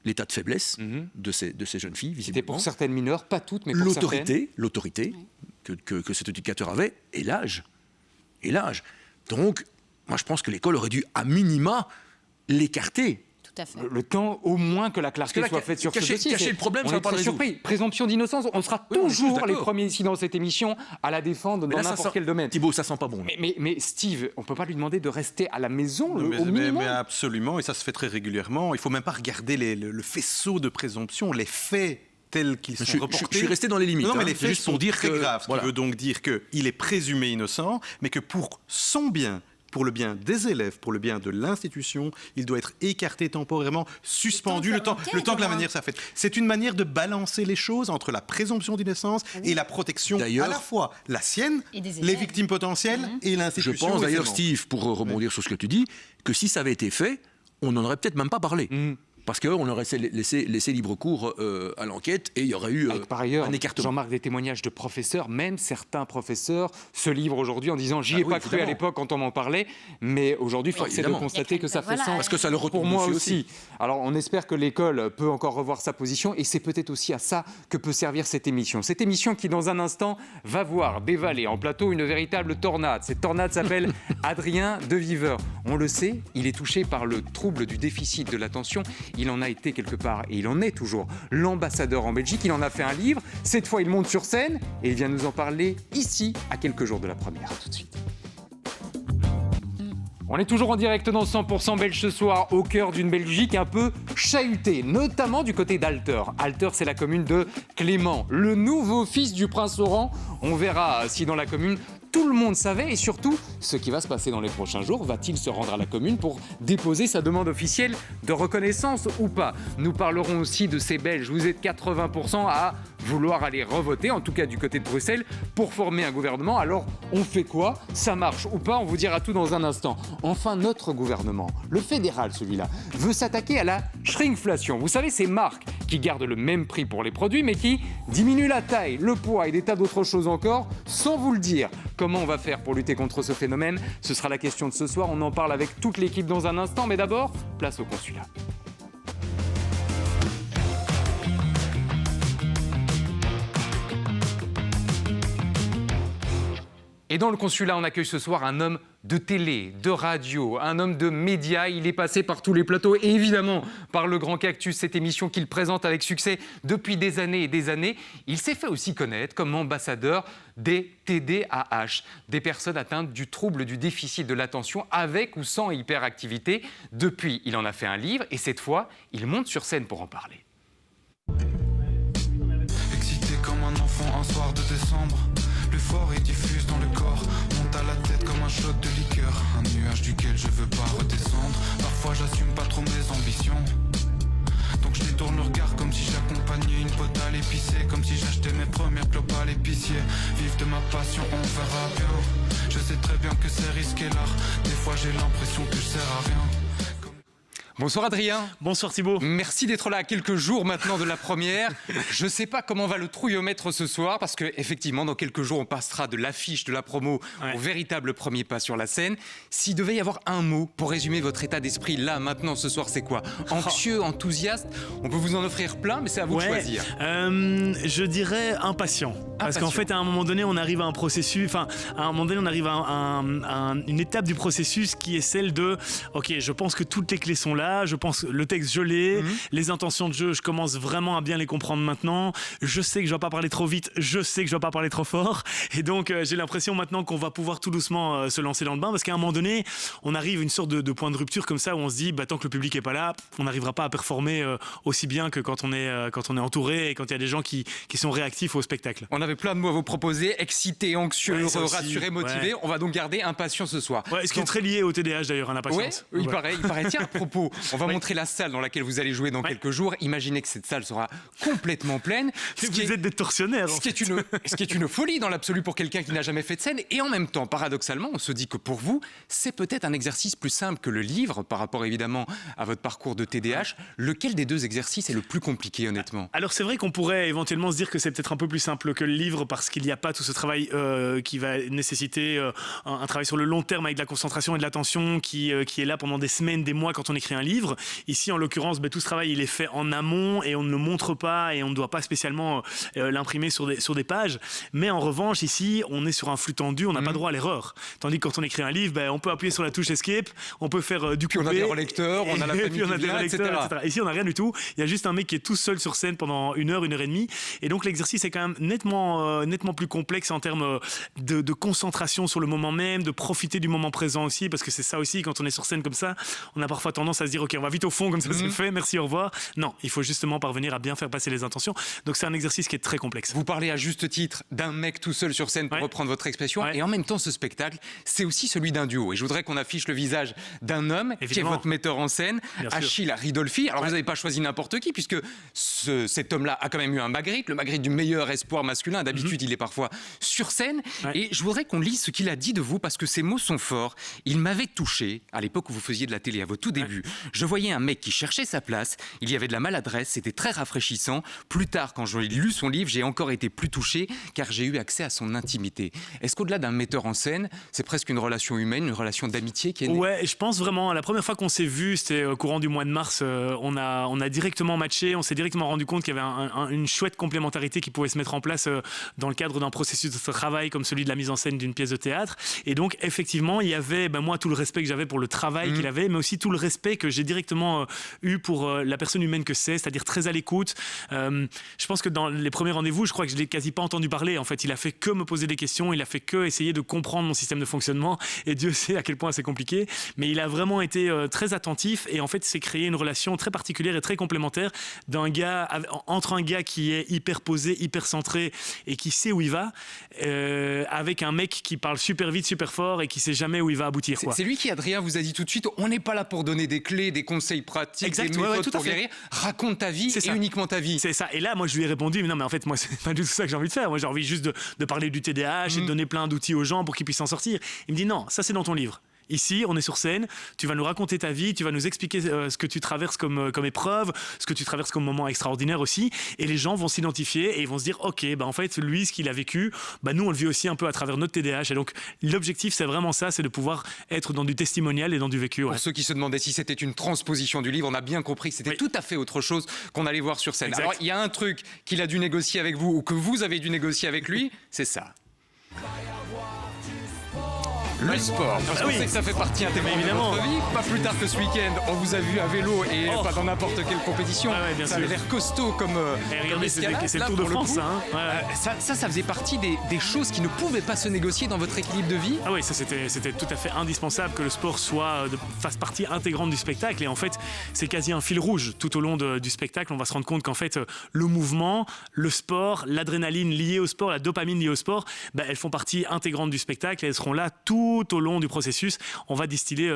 l'état de faiblesse de ces jeunes filles, visiblement. C'était pour certaines mineures, pas toutes, mais pour certaines. L'autorité que cet éducateur avait, et l'âge. Donc, moi, je pense que l'école aurait dû, à minima, l'écarter. Tout à fait. Le temps, au moins, que la clarté soit faite sur ce dossier. Cacher le problème, on ça va est pas le très résoudre. surpris. Présomption d'innocence, on sera toujours les premiers ici dans cette émission à la défendre dans n'importe quel domaine. Thibaut, ça sent pas bon. Mais Steve, on ne peut pas lui demander de rester à la maison au minimum. Mais absolument, et ça se fait très régulièrement. Il ne faut même pas regarder le faisceau de présomption, les faits tels qu'ils sont reportés. Je suis resté dans les limites. Non, mais les faits juste pour sont dire très que, graves, ce qui veut donc dire qu'il est présumé innocent, mais que pour son bien, pour le bien des élèves, pour le bien de l'institution, il doit être écarté temporairement, suspendu le temps que la manière soit faite. C'est une manière de balancer les choses entre la présomption d'innocence et la protection à la fois la sienne, les victimes potentielles et l'institution. Je pense d'ailleurs, Steve, pour rebondir sur ce que tu dis, que si ça avait été fait, on n'en aurait peut-être même pas parlé. Parce qu'on aurait laissé libre cours à l'enquête et il y aurait eu par ailleurs, un écartement. Jean-Marc, des témoignages de professeurs, même certains professeurs se livrent aujourd'hui en disant j'y ai pas cru à l'époque quand on m'en parlait, mais aujourd'hui force est de constater que ça fait sens. Parce que ça le retourne pour moi aussi. Alors on espère que l'école peut encore revoir sa position et c'est peut-être aussi à ça que peut servir cette émission. Cette émission qui dans un instant va voir dévaler en plateau une véritable tornade. Cette tornade s'appelle Adrien Deviveur. On le sait, il est touché par le trouble du déficit de l'attention. Il en a été quelque part, et il en est toujours, l'ambassadeur en Belgique. Il en a fait un livre. Cette fois, il monte sur scène et il vient nous en parler ici, à quelques jours de la première. À tout de suite. On est toujours en direct dans 100% Belge ce soir, au cœur d'une Belgique un peu chahutée, notamment du côté d'Alter. Alter, c'est la commune de Clément, le nouveau fils du prince Laurent. On verra si dans la commune, tout le monde savait et surtout, ce qui va se passer dans les prochains jours. Va-t-il se rendre à la commune pour déposer sa demande officielle de reconnaissance ou pas? Nous parlerons aussi de ces Belges. Vous êtes 80% à vouloir aller revoter, en tout cas du côté de Bruxelles, pour former un gouvernement. Alors, on fait quoi? Ça marche ou pas? On vous dira tout dans un instant. Enfin, notre gouvernement, le fédéral celui-là, veut s'attaquer à la shrinkflation. Vous savez, ces marques qui gardent le même prix pour les produits, mais qui diminuent la taille, le poids et des tas d'autres choses encore, sans vous le dire. Comment on va faire pour lutter contre ce phénomène? Ce sera la question de ce soir. On en parle avec toute l'équipe dans un instant. Mais d'abord, place au consulat. Et dans le consulat, on accueille ce soir un homme de télé, de radio, un homme de médias. Il est passé par tous les plateaux et évidemment par le Grand Cactus, cette émission qu'il présente avec succès depuis des années et des années. Il s'est fait aussi connaître comme ambassadeur des TDAH, des personnes atteintes du trouble du déficit de l'attention avec ou sans hyperactivité. Depuis, il en a fait un livre et cette fois, il monte sur scène pour en parler. Excité comme un enfant un soir de décembre, l'euphorie diffuse dans le corps, monte à la tête comme un shot de liqueur, un nuage duquel je veux pas redescendre. Parfois j'assume pas trop mes ambitions, donc je détourne le regard comme si j'accompagnais une pote à l'épicé, comme si j'achetais mes premières clopes à l'épicier. Vive de ma passion, on verra bien. Je sais très bien que c'est risqué l'art, des fois j'ai l'impression que je sers à rien. Bonsoir Adrien. Bonsoir Thibaut. Merci d'être là à quelques jours maintenant de la première. Je ne sais pas comment va le trouillomètre ce soir parce qu'effectivement, dans quelques jours, on passera de l'affiche, de la promo au véritable premier pas sur la scène. S'il devait y avoir un mot pour résumer votre état d'esprit là, maintenant, ce soir, c'est quoi? Anxieux, enthousiaste? On peut vous en offrir plein, mais c'est à vous de choisir. Je dirais impatient. Parce qu'en fait, à un moment donné, on arrive à un processus, une étape du processus qui est celle de ok, je pense que toutes les clés sont là, je pense que le texte je l'ai, les intentions de jeu, je commence vraiment à bien les comprendre maintenant, je sais que je ne dois pas parler trop vite, je sais que je ne dois pas parler trop fort, et donc j'ai l'impression maintenant qu'on va pouvoir tout doucement se lancer dans le bain, parce qu'à un moment donné, on arrive à une sorte de point de rupture comme ça, où on se dit, tant que le public n'est pas là, on n'arrivera pas à performer aussi bien que quand on est entouré et quand il y a des gens qui sont réactifs au spectacle. On avait plein de mots à vous proposer, excité, anxieux, heureux, rassuré, motivé. On va donc garder impatient ce soir. Ce qui est très lié au TDAH d'ailleurs, l'impatience. Oui, il paraît. Tiens, à propos, on va montrer la salle dans laquelle vous allez jouer dans quelques jours. Imaginez que cette salle sera complètement pleine. Vous êtes des tortionnaires. Ce qui est une folie dans l'absolu pour quelqu'un qui n'a jamais fait de scène. Et en même temps, paradoxalement, on se dit que pour vous, c'est peut-être un exercice plus simple que le livre, par rapport évidemment à votre parcours de TDAH. Lequel des deux exercices est le plus compliqué, honnêtement? Alors c'est vrai qu'on pourrait éventuellement se dire que c'est peut-être un peu plus simple que le livre parce qu'il n'y a pas tout ce travail qui va nécessiter un travail sur le long terme avec de la concentration et de l'attention qui est là pendant des semaines, des mois quand on écrit un livre. Ici, en l'occurrence, tout ce travail il est fait en amont et on ne le montre pas et on ne doit pas spécialement l'imprimer sur des pages. Mais en revanche, ici, on est sur un flux tendu, on n'a pas droit à l'erreur. Tandis que quand on écrit un livre, on peut appuyer sur la touche Escape, on peut faire du coupé. On a des relecteurs, on a la famille qui vient, etc. Ici, on n'a rien du tout. Il y a juste un mec qui est tout seul sur scène pendant 1 heure, 1 heure et demie. Et donc, l'exercice est quand même nettement plus complexe en termes de concentration sur le moment même, de profiter du moment présent aussi, parce que c'est ça aussi, quand on est sur scène comme ça, on a parfois tendance à se dire, ok, on va vite au fond, comme ça c'est fait, merci, au revoir. Non, il faut justement parvenir à bien faire passer les intentions. Donc, c'est un exercice qui est très complexe. Vous parlez à juste titre d'un mec tout seul sur scène, pour reprendre votre expression, et en même temps, ce spectacle, c'est aussi celui d'un duo. Et je voudrais qu'on affiche le visage d'un homme, qui est votre metteur en scène, Achille Ridolfi. Alors, vous n'avez pas choisi n'importe qui, puisque cet homme-là a quand même eu un Magritte, le Magritte du meilleur espoir masculin. D'habitude, il est parfois sur scène. Et je voudrais qu'on lise ce qu'il a dit de vous, parce que ces mots sont forts. Il m'avait touché, à l'époque où vous faisiez de la télé, à vos tout débuts. Je voyais un mec qui cherchait sa place, il y avait de la maladresse, c'était très rafraîchissant. Plus tard, quand j'ai lu son livre, j'ai encore été plus touché, car j'ai eu accès à son intimité. Est-ce qu'au-delà d'un metteur en scène, c'est presque une relation humaine, une relation d'amitié qui est née? Ouais, je pense vraiment. La première fois qu'on s'est vu, c'était au courant du mois de mars. On a directement matché, on s'est directement rendu compte qu'il y avait une chouette complémentarité qui pouvait se mettre en place dans le cadre d'un processus de travail comme celui de la mise en scène d'une pièce de théâtre. Et donc, effectivement, il y avait moi tout le respect que j'avais pour le travail qu'il avait, mais aussi tout le respect que j'ai directement eu pour la personne humaine que c'est-à-dire très à l'écoute. Je pense que dans les premiers rendez-vous, je crois que je l'ai quasi pas entendu parler. En fait, il a fait que me poser des questions, il a fait que essayer de comprendre mon système de fonctionnement. Et Dieu sait à quel point c'est compliqué. Mais il a vraiment été très attentif et en fait, c'est créé une relation très particulière et très complémentaire entre un gars qui est hyper posé, hyper centré et qui sait où il va, avec un mec qui parle super vite, super fort et qui sait jamais où il va aboutir. C'est lui qui, Adrien, vous a dit tout de suite, on n'est pas là pour donner des clés, des conseils pratiques, des méthodes pour guérir. Raconte ta vie et uniquement ta vie. C'est ça. Et là, moi, je lui ai répondu, mais non, mais en fait, moi, c'est pas du tout ça que j'ai envie de faire. Moi, j'ai envie juste de parler du TDAH et de donner plein d'outils aux gens pour qu'ils puissent s'en sortir. Il me dit, non, ça, c'est dans ton livre. Ici, on est sur scène, tu vas nous raconter ta vie, tu vas nous expliquer ce que tu traverses comme épreuve, ce que tu traverses comme moment extraordinaire aussi, et les gens vont s'identifier et ils vont se dire, ok, en fait, lui, ce qu'il a vécu, nous, on le vit aussi un peu à travers notre TDAH. Et donc, l'objectif, c'est vraiment ça, c'est de pouvoir être dans du testimonial et dans du vécu. Pour ceux qui se demandaient si c'était une transposition du livre, on a bien compris que c'était tout à fait autre chose qu'on allait voir sur scène. Alors, il y a un truc qu'il a dû négocier avec vous ou que vous avez dû négocier avec lui, c'est ça. Le sport, parce qu'on sait que ça fait partie intégrante de votre vie. Pas plus tard que ce week-end, on vous a vu à vélo et pas dans n'importe quelle compétition. Ça avait l'air costaud comme regardez, c'est le Tour de France. Ça faisait partie des choses qui ne pouvaient pas se négocier dans votre équilibre de vie. Ah oui, ça c'était tout à fait indispensable que le sport fasse partie intégrante du spectacle. Et en fait, c'est quasi un fil rouge tout au long du spectacle. On va se rendre compte qu'en fait, le mouvement, le sport, l'adrénaline liée au sport, la dopamine liée au sport, elles font partie intégrante du spectacle et elles seront là tout au long du processus. On va distiller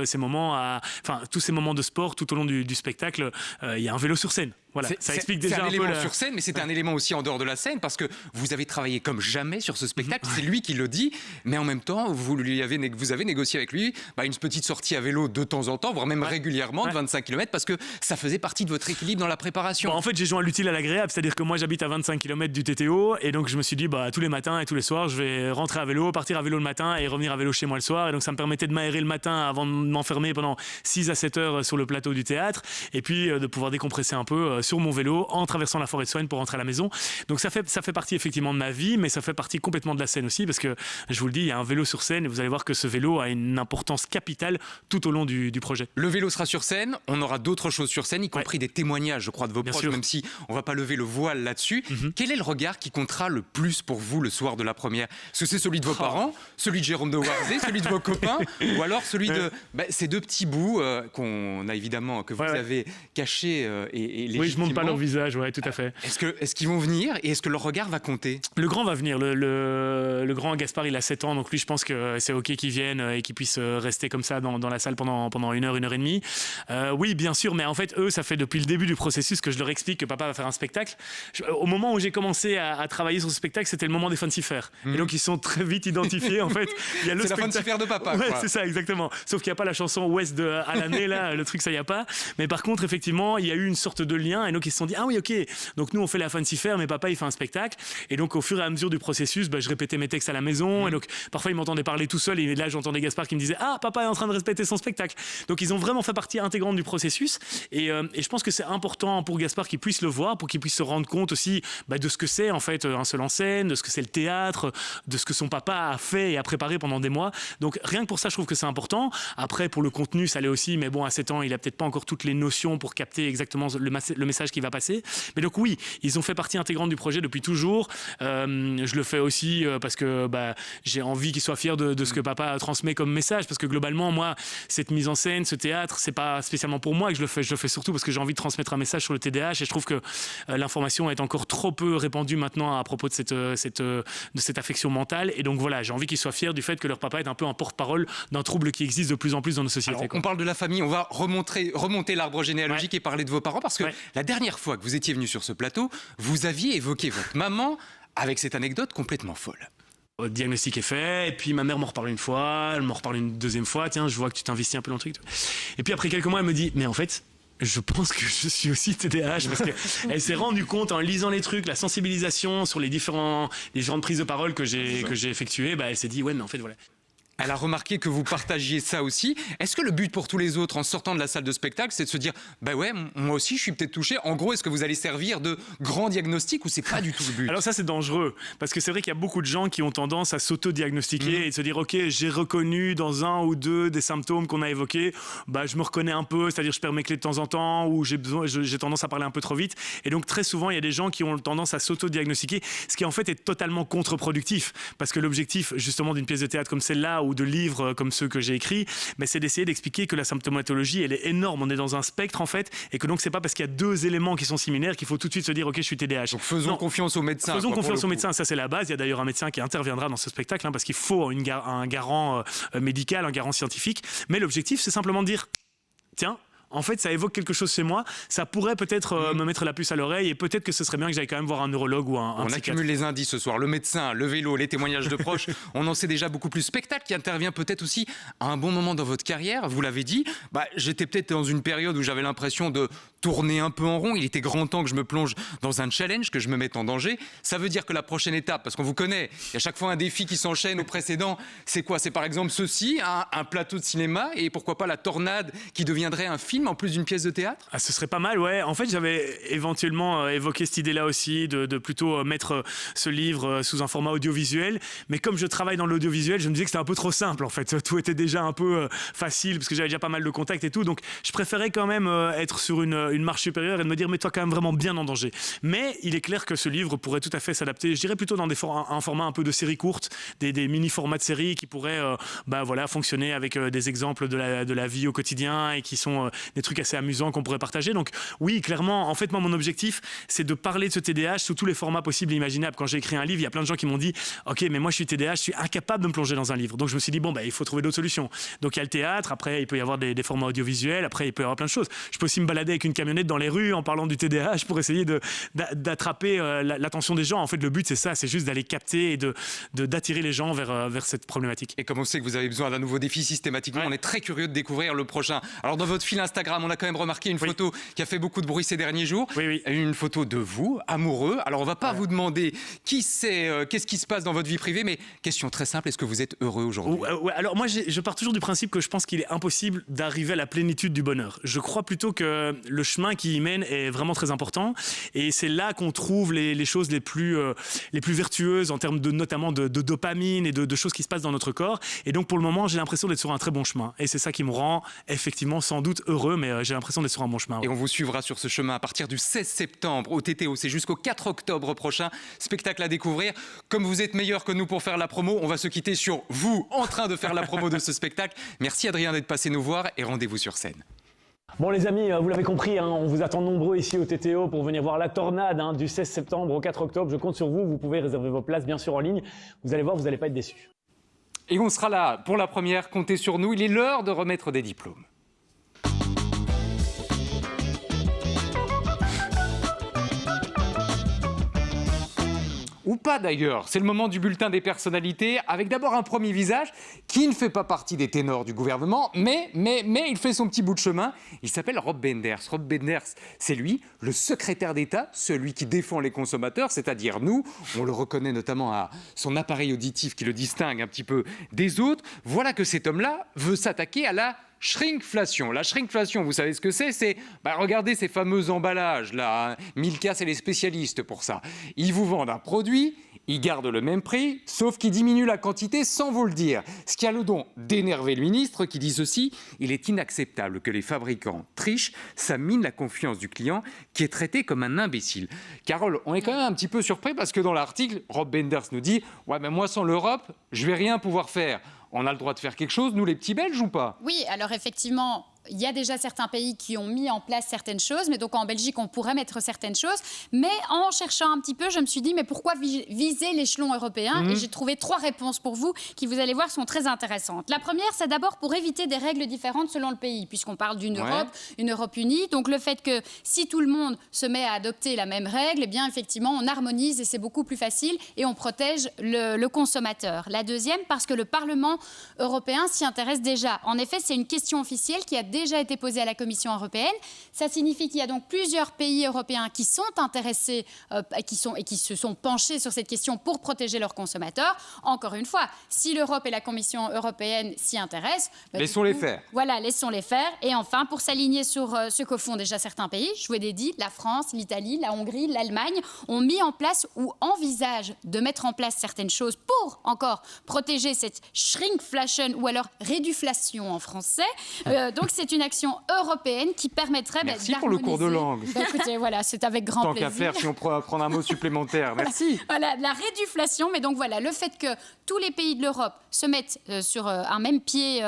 tous ces moments de sport tout au long du spectacle. Il y a un vélo sur scène. Voilà, ça explique déjà un un peu élément sur scène, mais c'était un élément aussi en dehors de la scène, parce que vous avez travaillé comme jamais sur ce spectacle. C'est lui qui le dit, mais en même temps, vous avez négocié avec lui une petite sortie à vélo de temps en temps, voire même régulièrement, de 25 km, parce que ça faisait partie de votre équilibre dans la préparation. En fait, j'ai joint l'utile à l'agréable, c'est-à-dire que moi, j'habite à 25 km du TTO, et donc je me suis dit, tous les matins et tous les soirs, je vais rentrer à vélo, partir à vélo le matin et revenir à vélo chez moi le soir. Et donc ça me permettait de m'aérer le matin avant de m'enfermer pendant 6 à 7 heures sur le plateau du théâtre, et puis de pouvoir décompresser un peu sur mon vélo en traversant la forêt de Soignes pour rentrer à la maison. Donc ça fait partie effectivement de ma vie, mais ça fait partie complètement de la scène aussi, parce que je vous le dis, il y a un vélo sur scène et vous allez voir que ce vélo a une importance capitale tout au long du projet. Le vélo sera sur scène, on aura d'autres choses sur scène, y compris des témoignages, je crois, de vos proches, même si on va pas lever le voile là-dessus. Quel est le regard qui comptera le plus pour vous le soir de la première? Est-ce que c'est celui de vos parents, celui de Jérôme de Warzé, celui de vos copains, ou alors celui de ces deux petits bouts qu'on a évidemment, que vous avez cachés et légitimement? Oui, je montre pas leur visage, tout à fait. Est-ce qu'ils vont venir et est-ce que leur regard va compter? Le grand va venir. Le grand Gaspard, il a 7 ans, donc lui, je pense que c'est OK qu'il vienne et qu'il puisse rester comme ça dans la salle pendant 1 heure et demie. Oui, bien sûr, mais en fait, eux, ça fait depuis le début du processus que je leur explique que papa va faire un spectacle. Au moment où j'ai commencé à travailler sur ce spectacle, c'était le moment des fancifères. Et donc, ils sont très vite identifiés, en fait. C'est la fancifère de papa, Ouais, quoi. c'est ça, exactement. Sauf qu'il n'y a pas la chanson Ouest de Alané, là, le truc, ça y a pas. Mais par contre, effectivement, il y a eu une sorte de lien, et donc ils se sont dit, ah oui, OK. Donc nous, on fait la fancifère, mais papa, il fait un spectacle. Et donc, au fur et à mesure du processus, je répétais mes textes à la maison. Et donc, parfois, ils m'entendaient parler tout seul. Et là, j'entendais Gaspard qui me disait, ah, papa est en train de répéter son spectacle. Donc, ils ont vraiment fait partie intégrante du processus. Et je pense que c'est important pour Gaspard qu'il puisse le voir, pour qu'il puisse se rendre compte aussi de ce que c'est, en fait, un seul en scène, de ce que c'est le théâtre, de ce que son papa a fait et a préparé pendant des mois. Donc, rien que pour ça, je trouve que c'est important. Après, pour le contenu, ça l'est aussi. Mais bon, à 7 ans, il a peut-être pas encore toutes les notions pour capter exactement le message qui va passer. Mais donc, oui, ils ont fait partie intégrante du projet depuis toujours. Je le fais aussi parce que j'ai envie qu'ils soient fiers de ce que papa transmet comme message, parce que globalement, moi, cette mise en scène, ce théâtre, c'est pas spécialement pour moi que je le fais surtout parce que j'ai envie de transmettre un message sur le TDAH, et je trouve que l'information est encore trop peu répandue maintenant à propos de cette affection mentale, et donc voilà, j'ai envie qu'ils soient fiers du fait que leur papa est un peu un porte-parole d'un trouble qui existe de plus en plus dans nos sociétés. Alors, on parle de la famille, on va remonter l'arbre généalogique et parler de vos parents, parce que la dernière fois que vous étiez venu sur ce plateau, vous aviez évoqué votre maman avec cette anecdote complètement folle. Le diagnostic est fait, et puis ma mère m'en reparle une fois, elle m'en reparle une deuxième fois, tiens, je vois que tu t'investis un peu dans le truc. Et puis après quelques mois, elle me dit, mais en fait, je pense que je suis aussi TDAH, parce qu'elle s'est rendue compte en lisant les trucs, la sensibilisation sur les différentes prises de parole que j'ai effectuées, elle s'est dit, ouais, mais en fait, voilà. Elle a remarqué que vous partagiez ça aussi. Est-ce que le but pour tous les autres, en sortant de la salle de spectacle, c'est de se dire, ouais, moi aussi, je suis peut-être touché. En gros, est-ce que vous allez servir de grand diagnostic, ou c'est pas du tout le but? Alors ça, c'est dangereux, parce que c'est vrai qu'il y a beaucoup de gens qui ont tendance à s'auto-diagnostiquer et de se dire, OK, j'ai reconnu dans 1 ou 2 des symptômes qu'on a évoqués, je me reconnais un peu, c'est-à-dire je perds mes clés de temps en temps, ou j'ai tendance à parler un peu trop vite. Et donc très souvent, il y a des gens qui ont tendance à s'auto-diagnostiquer, ce qui en fait est totalement contre-productif, parce que l'objectif justement d'une pièce de théâtre comme celle-là, ou de livres comme ceux que j'ai écrits, c'est d'essayer d'expliquer que la symptomatologie, elle est énorme. On est dans un spectre, en fait, et que donc c'est pas parce qu'il y a 2 éléments qui sont similaires qu'il faut tout de suite se dire, OK, je suis TDAH. Donc faisons confiance aux médecins. Faisons confiance aux médecins, ça c'est la base. Il y a d'ailleurs un médecin qui interviendra dans ce spectacle, parce qu'il faut un garant médical, un garant scientifique. Mais l'objectif, c'est simplement de dire, tiens, en fait, ça évoque quelque chose chez moi, ça pourrait peut-être me mettre la puce à l'oreille, et peut-être que ce serait bien que j'aille quand même voir un neurologue ou un psychiatre. On accumule les indices ce soir, le médecin, le vélo, les témoignages de proches, on en sait déjà beaucoup plus. Spectacle qui intervient peut-être aussi à un bon moment dans votre carrière, vous l'avez dit, j'étais peut-être dans une période où j'avais l'impression de tourner un peu en rond, il était grand temps que je me plonge dans un challenge, que je me mette en danger. Ça veut dire que la prochaine étape, parce qu'on vous connaît, il y a chaque fois un défi qui s'enchaîne au précédent, c'est quoi? C'est par exemple ceci, un plateau de cinéma, et pourquoi pas la tornade qui deviendrait un film en plus d'une pièce de théâtre? Ce serait pas mal, ouais. En fait, j'avais éventuellement évoqué cette idée-là aussi, de plutôt mettre ce livre sous un format audiovisuel. Mais comme je travaille dans l'audiovisuel, je me disais que c'était un peu trop simple, en fait. Tout était déjà un peu facile, parce que j'avais déjà pas mal de contacts et tout. Donc, je préférais quand même être sur une marche supérieure et de me dire, mets-toi quand même vraiment bien en danger. Mais il est clair que ce livre pourrait tout à fait s'adapter, je dirais plutôt dans un format un peu de série courte, des mini-formats de série qui pourraient fonctionner avec des exemples de la vie au quotidien, et qui sont des trucs assez amusants qu'on pourrait partager. Donc oui, clairement, en fait, moi, mon objectif, c'est de parler de ce TDAH sous tous les formats possibles et imaginables. Quand j'ai écrit un livre, il y a plein de gens qui m'ont dit, OK, mais moi, je suis TDAH, je suis incapable de me plonger dans un livre. Donc je me suis dit, il faut trouver d'autres solutions. Donc il y a le théâtre, après, il peut y avoir des formats audiovisuels, après, il peut y avoir plein de choses. Je peux aussi me balader avec une camionnettes dans les rues en parlant du TDAH pour essayer d'attraper l'attention des gens. En fait, le but, c'est ça, c'est juste d'aller capter et d'attirer les gens vers cette problématique. Et comme on sait que vous avez besoin d'un nouveau défi systématiquement, on est très curieux de découvrir le prochain. Alors, dans votre fil Instagram, on a quand même remarqué une photo qui a fait beaucoup de bruit ces derniers jours. Une photo de vous, amoureux. Alors, on va pas vous demander qui c'est, qu'est-ce qui se passe dans votre vie privée, mais question très simple, est-ce que vous êtes heureux aujourd'hui? Alors moi, je pars toujours du principe que je pense qu'il est impossible d'arriver à la plénitude du bonheur. Je crois plutôt que le chemin qui y mène est vraiment très important, et c'est là qu'on trouve les choses les plus vertueuses en termes notamment de dopamine et de choses qui se passent dans notre corps. Et donc pour le moment, j'ai l'impression d'être sur un très bon chemin, et c'est ça qui me rend effectivement sans doute heureux, mais j'ai l'impression d'être sur un bon chemin. Et on vous suivra sur ce chemin à partir du 16 septembre au TTO, c'est jusqu'au 4 octobre prochain. Spectacle à découvrir. Comme vous êtes meilleur que nous pour faire la promo, on va se quitter sur vous en train de faire la promo de ce spectacle. Merci Adrien d'être passé nous voir et rendez-vous sur scène. Bon les amis, vous l'avez compris, on vous attend nombreux ici au TTO pour venir voir la tornade du 16 septembre au 4 octobre. Je compte sur vous, vous pouvez réserver vos places bien sûr en ligne. Vous allez voir, vous n'allez pas être déçus. Et on sera là pour la première, comptez sur nous, il est l'heure de remettre des diplômes. Ou pas d'ailleurs, c'est le moment du bulletin des personnalités, avec d'abord un premier visage qui ne fait pas partie des ténors du gouvernement, mais il fait son petit bout de chemin. Il s'appelle Rob Benders. Rob Benders, c'est lui, le secrétaire d'État, celui qui défend les consommateurs, c'est-à-dire nous. On le reconnaît notamment à son appareil auditif qui le distingue un petit peu des autres. Voilà que cet homme-là veut s'attaquer à la shrinkflation. La shrinkflation, vous savez ce que c'est? Regardez ces fameux emballages là. Milka, c'est les spécialistes pour ça. Ils vous vendent un produit, ils gardent le même prix, sauf qu'ils diminuent la quantité sans vous le dire. Ce qui a le don d'énerver le ministre qui dit ceci: il est inacceptable que les fabricants trichent, ça mine la confiance du client qui est traité comme un imbécile. Carole, on est quand même un petit peu surpris parce que dans l'article, Rob Benders nous dit « Ouais, mais moi sans l'Europe, je vais rien pouvoir faire ». On a le droit de faire quelque chose, nous les petits Belges ou pas? Oui, alors effectivement, il y a déjà certains pays qui ont mis en place certaines choses, mais donc en Belgique, on pourrait mettre certaines choses. Mais en cherchant un petit peu, je me suis dit, mais pourquoi viser l'échelon européen? Et j'ai trouvé 3 réponses pour vous qui, vous allez voir, sont très intéressantes. La première, c'est d'abord pour éviter des règles différentes selon le pays, puisqu'on parle d'une Europe, une Europe unie. Donc le fait que si tout le monde se met à adopter la même règle, eh bien effectivement, on harmonise et c'est beaucoup plus facile et on protège le consommateur. La deuxième, parce que le Parlement européen s'y intéresse déjà. En effet, c'est une question officielle qui a déjà été posée à la Commission européenne. Ça signifie qu'il y a donc plusieurs pays européens qui sont intéressés qui se sont penchés sur cette question pour protéger leurs consommateurs. Encore une fois, si l'Europe et la Commission européenne s'y intéressent... laissons-les faire. Voilà, laissons-les faire. Et enfin, pour s'aligner sur ce que font déjà certains pays, je vous l'ai dit, la France, l'Italie, la Hongrie, l'Allemagne ont mis en place ou envisagent de mettre en place certaines choses pour encore protéger cette shrinkflation ou alors réduflation en français. Donc c'est une action européenne qui permettrait Merci pour le cours de langue. Écoutez, voilà, c'est avec grand plaisir. Tant qu'à faire, si on prend un mot supplémentaire. Merci. Voilà, la réduflation, mais donc voilà, le fait que tous les pays de l'Europe se mettent sur un même pied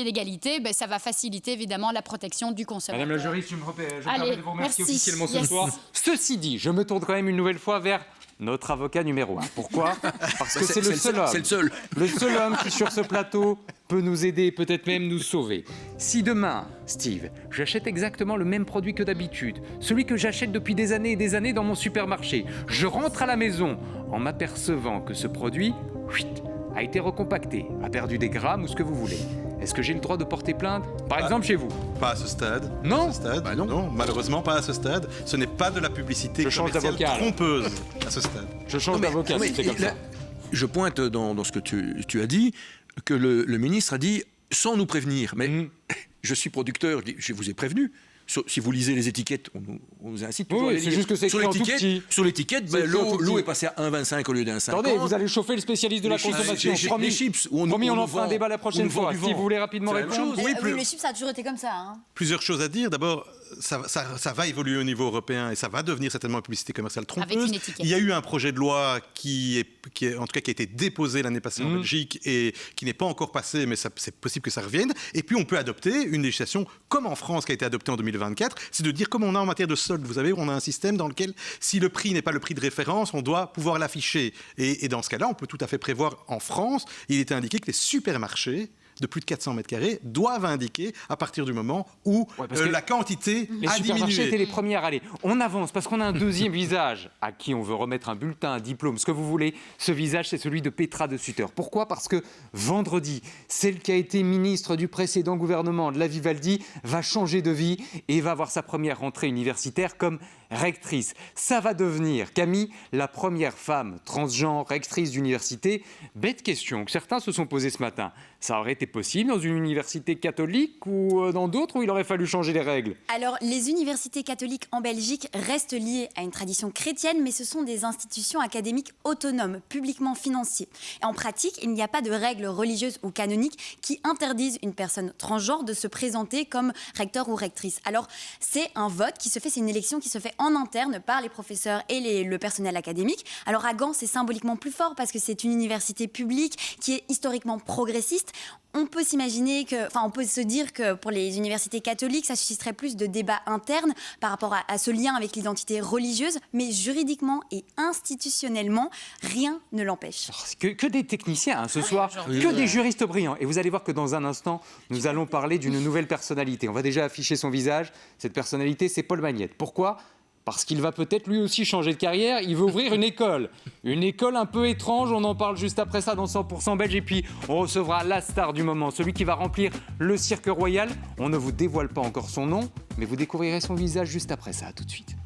d'égalité, ça va faciliter évidemment la protection du consommateur. Madame la juriste, je me permets de vous remercier officiellement ce soir. Ceci dit, je me tourne quand même une nouvelle fois vers notre avocat numéro 1. Pourquoi? Parce que c'est le seul homme. C'est le seul. Le seul homme qui, sur ce plateau, peut nous aider, peut-être même nous sauver. Si demain, Steve, j'achète exactement le même produit que d'habitude, celui que j'achète depuis des années et des années dans mon supermarché, je rentre à la maison en m'apercevant que ce produit a été recompacté, a perdu des grammes ou ce que vous voulez. Est-ce que j'ai le droit de porter plainte? Par exemple chez vous? Pas à ce stade. Non. À ce stade. Non, malheureusement pas à ce stade. Ce n'est pas de la publicité commerciale trompeuse à ce stade. Je change d'avocat, c'est comme ça. Je pointe dans ce que tu as dit que le ministre a dit sans nous prévenir. Mais je suis producteur, je vous ai prévenu. Si vous lisez les étiquettes, on nous incite toujours à les lire. C'est juste que c'est écrit en tout petit. Sur l'étiquette, l'eau est passée à 1,25 au lieu d'1,50. Attendez, vous allez chauffer le spécialiste de la consommation. Les chips, promis, on en fera un débat la prochaine fois. Si vous voulez rapidement répondre. Oui, les chips, ça a toujours été comme ça. Plusieurs choses à dire. D'abord, ça va évoluer au niveau européen et ça va devenir certainement une publicité commerciale trompeuse. Avec une étiquette. Il y a eu un projet de loi qui a été déposé l'année passée en Belgique et qui n'est pas encore passé, mais c'est possible que ça revienne. Et puis on peut adopter une législation comme en France qui a été adoptée en 2024, c'est de dire comme on a en matière de solde. Vous savez, on a un système dans lequel si le prix n'est pas le prix de référence, on doit pouvoir l'afficher. Et dans ce cas-là, on peut tout à fait prévoir en France, il était indiqué que les supermarchés de plus de 400 mètres carrés doivent indiquer à partir du moment où la quantité les a supermarchés diminué. étaient les premiers à aller. On avance parce qu'on a un deuxième visage à qui on veut remettre un bulletin, un diplôme, ce que vous voulez. Ce visage, c'est celui de Petra de Sutter. Pourquoi ? Parce que vendredi, celle qui a été ministre du précédent gouvernement de la Vivaldi va changer de vie et va avoir sa première rentrée universitaire comme rectrice. Ça va devenir, Camille, la première femme transgenre rectrice d'université. Bête question que certains se sont posées ce matin. Ça aurait été possible dans une université catholique ou dans d'autres où il aurait fallu changer les règles ? Alors, les universités catholiques en Belgique restent liées à une tradition chrétienne, mais ce sont des institutions académiques autonomes, publiquement financées. Et en pratique, il n'y a pas de règles religieuses ou canoniques qui interdisent une personne transgenre de se présenter comme recteur ou rectrice. Alors, c'est un vote qui se fait, c'est une élection qui se fait en interne par les professeurs et le personnel académique. Alors, à Gand, c'est symboliquement plus fort parce que c'est une université publique qui est historiquement progressiste. On peut s'imaginer on peut se dire que pour les universités catholiques, ça susciterait plus de débats internes par rapport à ce lien avec l'identité religieuse, mais juridiquement et institutionnellement, rien ne l'empêche. Que des techniciens ce soir, que des juristes brillants. Et vous allez voir que dans un instant, nous allons parler d'une nouvelle personnalité. On va déjà afficher son visage. Cette personnalité, c'est Paul Magnette. Pourquoi ? Parce qu'il va peut-être lui aussi changer de carrière, il veut ouvrir une école un peu étrange, on en parle juste après ça dans 100% Belge, et puis on recevra la star du moment, celui qui va remplir le cirque royal. On ne vous dévoile pas encore son nom, mais vous découvrirez son visage juste après ça, tout de suite.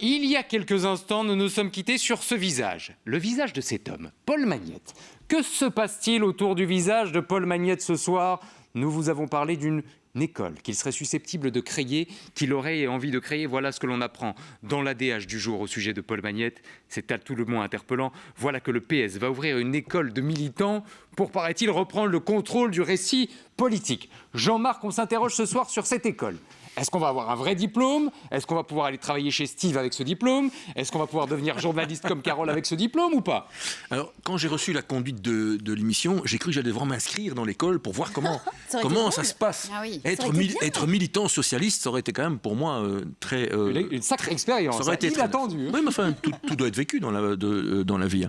Il y a quelques instants, nous nous sommes quittés sur ce visage, le visage de cet homme, Paul Magnette. Que se passe-t-il autour du visage de Paul Magnette ce soir ? Nous vous avons parlé d'une école qu'il serait susceptible de créer, qu'il aurait envie de créer. Voilà ce que l'on apprend dans l'ADH du jour au sujet de Paul Magnette. C'est à tout le moins interpellant. Voilà que le PS va ouvrir une école de militants pour, paraît-il, reprendre le contrôle du récit politique. Jean-Marc, on s'interroge ce soir sur cette école. Est-ce qu'on va avoir un vrai diplôme ? Est-ce qu'on va pouvoir aller travailler chez Steve avec ce diplôme ? Est-ce qu'on va pouvoir devenir journaliste comme Carole avec ce diplôme ou pas ? Alors, quand j'ai reçu la conduite de l'émission, j'ai cru que j'allais vraiment m'inscrire dans l'école pour voir comment ça se passe. Ah oui. Être militant socialiste, ça aurait été quand même pour moi très... une sacrée expérience, ça aurait été inattendu. Oui, mais enfin, tout doit être vécu dans la vie.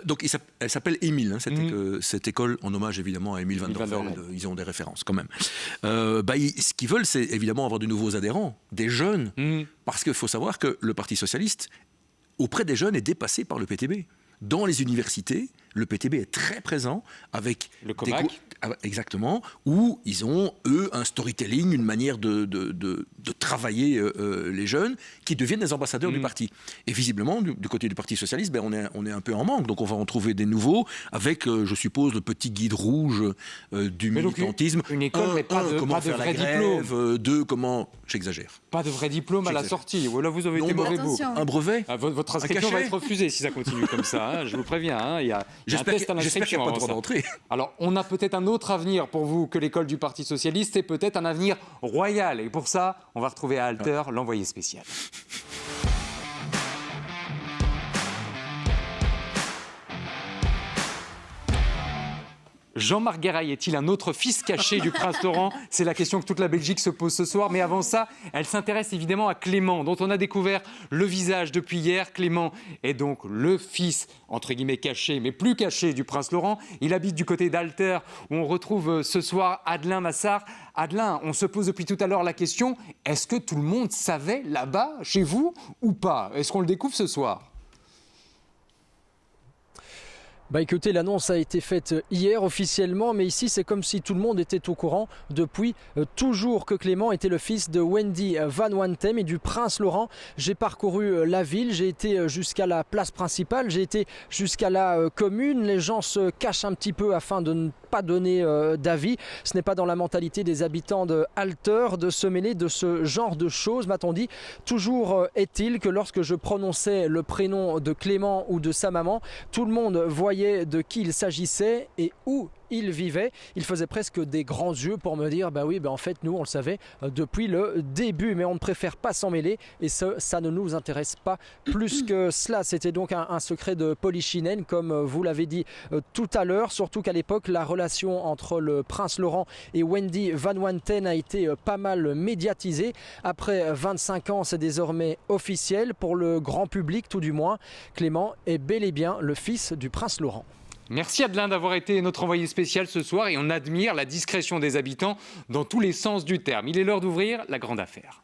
Donc, elle s'appelle Émile, cette école, en hommage évidemment à Émile Van der Velde. Ils ont des références quand même. Ce qu'ils veulent, c'est évidemment avoir de nouveaux adhérents, des jeunes, parce qu'il faut savoir que le Parti socialiste, auprès des jeunes, est dépassé par le PTB. Dans les universités, le PTB est très présent avec le Comac. Exactement, où ils ont, eux, un storytelling, une manière de travailler les jeunes qui deviennent des ambassadeurs du parti. Et visiblement, du côté du Parti socialiste, on est un peu en manque. Donc on va en trouver des nouveaux avec, je suppose, le petit guide rouge du militantisme. Une école, mais pas de vrai diplôme. Comment... J'exagère. Pas de vrai diplôme à la sortie. Là, vous avez été mauvais goût. Un brevet. Votre inscription va être refusée si ça continue comme ça. Je vous préviens. Il y a un test à l'inscription. J'espère qu'il n'y a pas de droit d'entrée. Alors, on a peut-être un autre avenir pour vous que l'école du Parti socialiste. C'est peut-être un avenir royal. Et pour ça, on va retrouver à Alter l'envoyé spécial. Jean-Marc Guéraille est-il un autre fils caché du prince Laurent ? C'est la question que toute la Belgique se pose ce soir. Mais avant ça, elle s'intéresse évidemment à Clément, dont on a découvert le visage depuis hier. Clément est donc le fils, entre guillemets, caché, mais plus caché du prince Laurent. Il habite du côté d'Alter, où on retrouve ce soir Adelin Massard. Adelin, on se pose depuis tout à l'heure la question, est-ce que tout le monde savait là-bas, chez vous, ou pas ? Est-ce qu'on le découvre ce soir ? Écoutez, l'annonce a été faite hier officiellement, mais ici c'est comme si tout le monde était au courant depuis toujours que Clément était le fils de Wendy Van Wantem et du prince Laurent. J'ai parcouru la ville, j'ai été jusqu'à la place principale, j'ai été jusqu'à la commune. Les gens se cachent un petit peu afin de ne pas donner d'avis. Ce n'est pas dans la mentalité des habitants de Alter de se mêler de ce genre de choses, m'a-t-on dit. Toujours est-il que lorsque je prononçais le prénom de Clément ou de sa maman, tout le monde voyait de qui il s'agissait et où il vivait. Il faisait presque des grands yeux pour me dire en fait nous on le savait depuis le début, mais on ne préfère pas s'en mêler et ça ne nous intéresse pas plus que cela. C'était donc un secret de polichinelle comme vous l'avez dit tout à l'heure, surtout qu'à l'époque la relation entre le prince Laurent et Wendy Van Wantem a été pas mal médiatisée. Après 25 ans, c'est désormais officiel pour le grand public tout du moins. Clément est bel et bien le fils du prince Laurent. Merci Adelin d'avoir été notre envoyé spécial ce soir et on admire la discrétion des habitants dans tous les sens du terme. Il est l'heure d'ouvrir la grande affaire.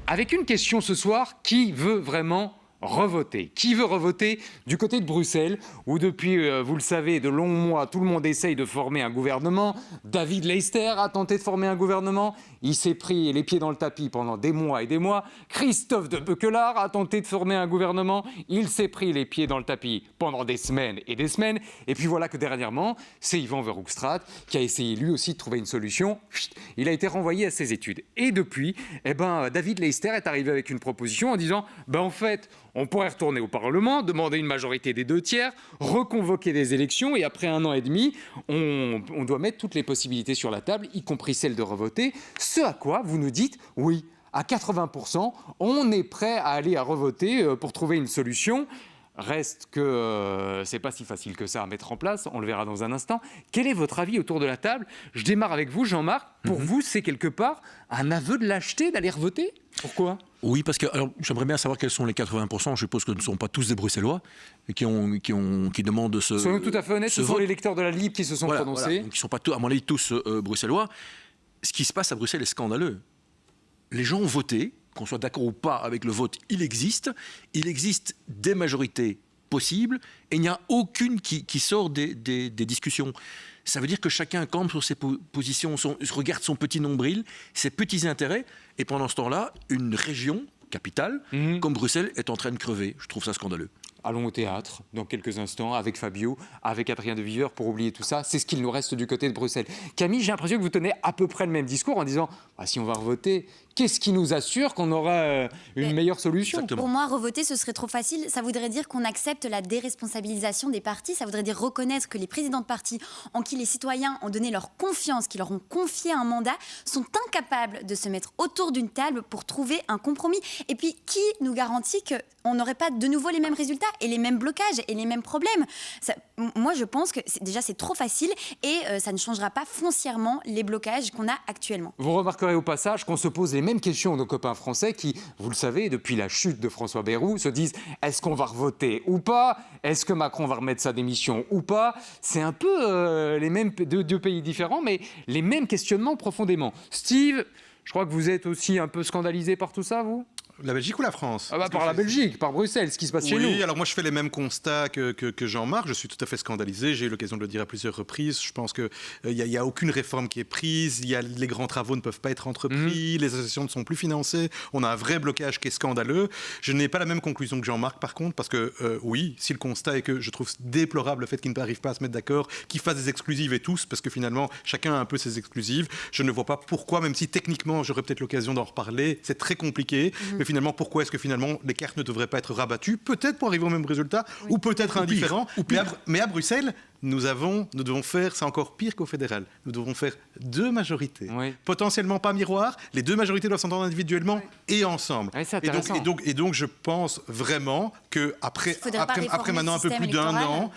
Avec une question ce soir, qui veut vraiment revoter? Qui veut revoter du côté de Bruxelles, où depuis, vous le savez, de longs mois, tout le monde essaye de former un gouvernement. David Leister a tenté de former un gouvernement. Il s'est pris les pieds dans le tapis pendant des mois et des mois. Christophe de Beuquelard a tenté de former un gouvernement. Il s'est pris les pieds dans le tapis pendant des semaines et des semaines. Et puis voilà que dernièrement, c'est Yvan Verhofstadt qui a essayé lui aussi de trouver une solution. Il a été renvoyé à ses études. Et depuis, David Leister est arrivé avec une proposition en disant en fait, on pourrait retourner au Parlement, demander une majorité des 2/3, reconvoquer des élections et après 1 an et demi, on doit mettre toutes les possibilités sur la table, y compris celle de revoter. Ce à quoi vous nous dites oui, à 80%, on est prêt à aller à revoter pour trouver une solution. Reste que c'est pas si facile que ça à mettre en place, on le verra dans un instant. Quel est votre avis autour de la table? Je démarre avec vous, Jean-Marc. Pour vous, c'est quelque part un aveu de lâcheté d'aller revoter? Pourquoi? Oui, parce que j'aimerais bien savoir quels sont les 80%. Je suppose que ce ne sont pas tous des Bruxellois qui demandent de se... Soyons tout à fait honnêtes, ce sont les lecteurs de la Libre qui se sont prononcés. Voilà. Donc, ils ne sont pas, à mon avis, tous bruxellois. Ce qui se passe à Bruxelles est scandaleux. Les gens ont voté, qu'on soit d'accord ou pas avec le vote, il existe des majorités possibles et il n'y a aucune qui sort des discussions. Ça veut dire que chacun campe sur ses positions, regarde son petit nombril, ses petits intérêts, et pendant ce temps-là, une région capitale comme Bruxelles est en train de crever. Je trouve ça scandaleux. Allons au théâtre dans quelques instants avec Fabio, avec Adrien de Viveur pour oublier tout ça. C'est ce qu'il nous reste du côté de Bruxelles. Camille, j'ai l'impression que vous tenez à peu près le même discours en disant si on va revoter, qu'est-ce qui nous assure qu'on aura une meilleure solution? Pour moi, revoter, ce serait trop facile. Ça voudrait dire qu'on accepte la déresponsabilisation des partis. Ça voudrait dire reconnaître que les présidents de partis en qui les citoyens ont donné leur confiance, qui leur ont confié un mandat, sont incapables de se mettre autour d'une table pour trouver un compromis. Et puis, qui nous garantit qu'on n'aurait pas de nouveau les mêmes résultats et les mêmes blocages et les mêmes problèmes? Moi, je pense que c'est trop facile et ça ne changera pas foncièrement les blocages qu'on a actuellement. Vous remarquerez au passage qu'on se pose les mêmes questions aux nos copains français qui, vous le savez, depuis la chute de François Bayrou, se disent est-ce qu'on va revoter ou pas? Est-ce que Macron va remettre sa démission ou pas? C'est un peu les mêmes deux pays différents, mais les mêmes questionnements profondément. Steve, je crois que vous êtes aussi un peu scandalisé par tout ça, vous? La Belgique ou la France? Par la Belgique, par Bruxelles, ce qui se passe chez nous. Oui, alors moi je fais les mêmes constats que Jean-Marc. Je suis tout à fait scandalisé. J'ai eu l'occasion de le dire à plusieurs reprises. Je pense qu'il n'y a aucune réforme qui est prise. Les grands travaux ne peuvent pas être entrepris. Les associations ne sont plus financées. On a un vrai blocage qui est scandaleux. Je n'ai pas la même conclusion que Jean-Marc par contre, parce que oui, si le constat est que je trouve déplorable le fait qu'ils n'arrivent pas à se mettre d'accord, qu'ils fassent des exclusives et tous, parce que finalement chacun a un peu ses exclusives, je ne vois pas pourquoi, même si techniquement j'aurais peut-être l'occasion d'en reparler, c'est très compliqué, mais finalement pourquoi est-ce que finalement les cartes ne devraient pas être rabattues, peut-être pour arriver au même résultat, ou peut-être indifférent, mais à Bruxelles, nous devons faire, c'est encore pire qu'au fédéral, nous devons faire 2 majorités, potentiellement pas miroir, les 2 majorités doivent s'entendre individuellement et ensemble. Et donc je pense vraiment qu'après maintenant un peu plus d'1 an,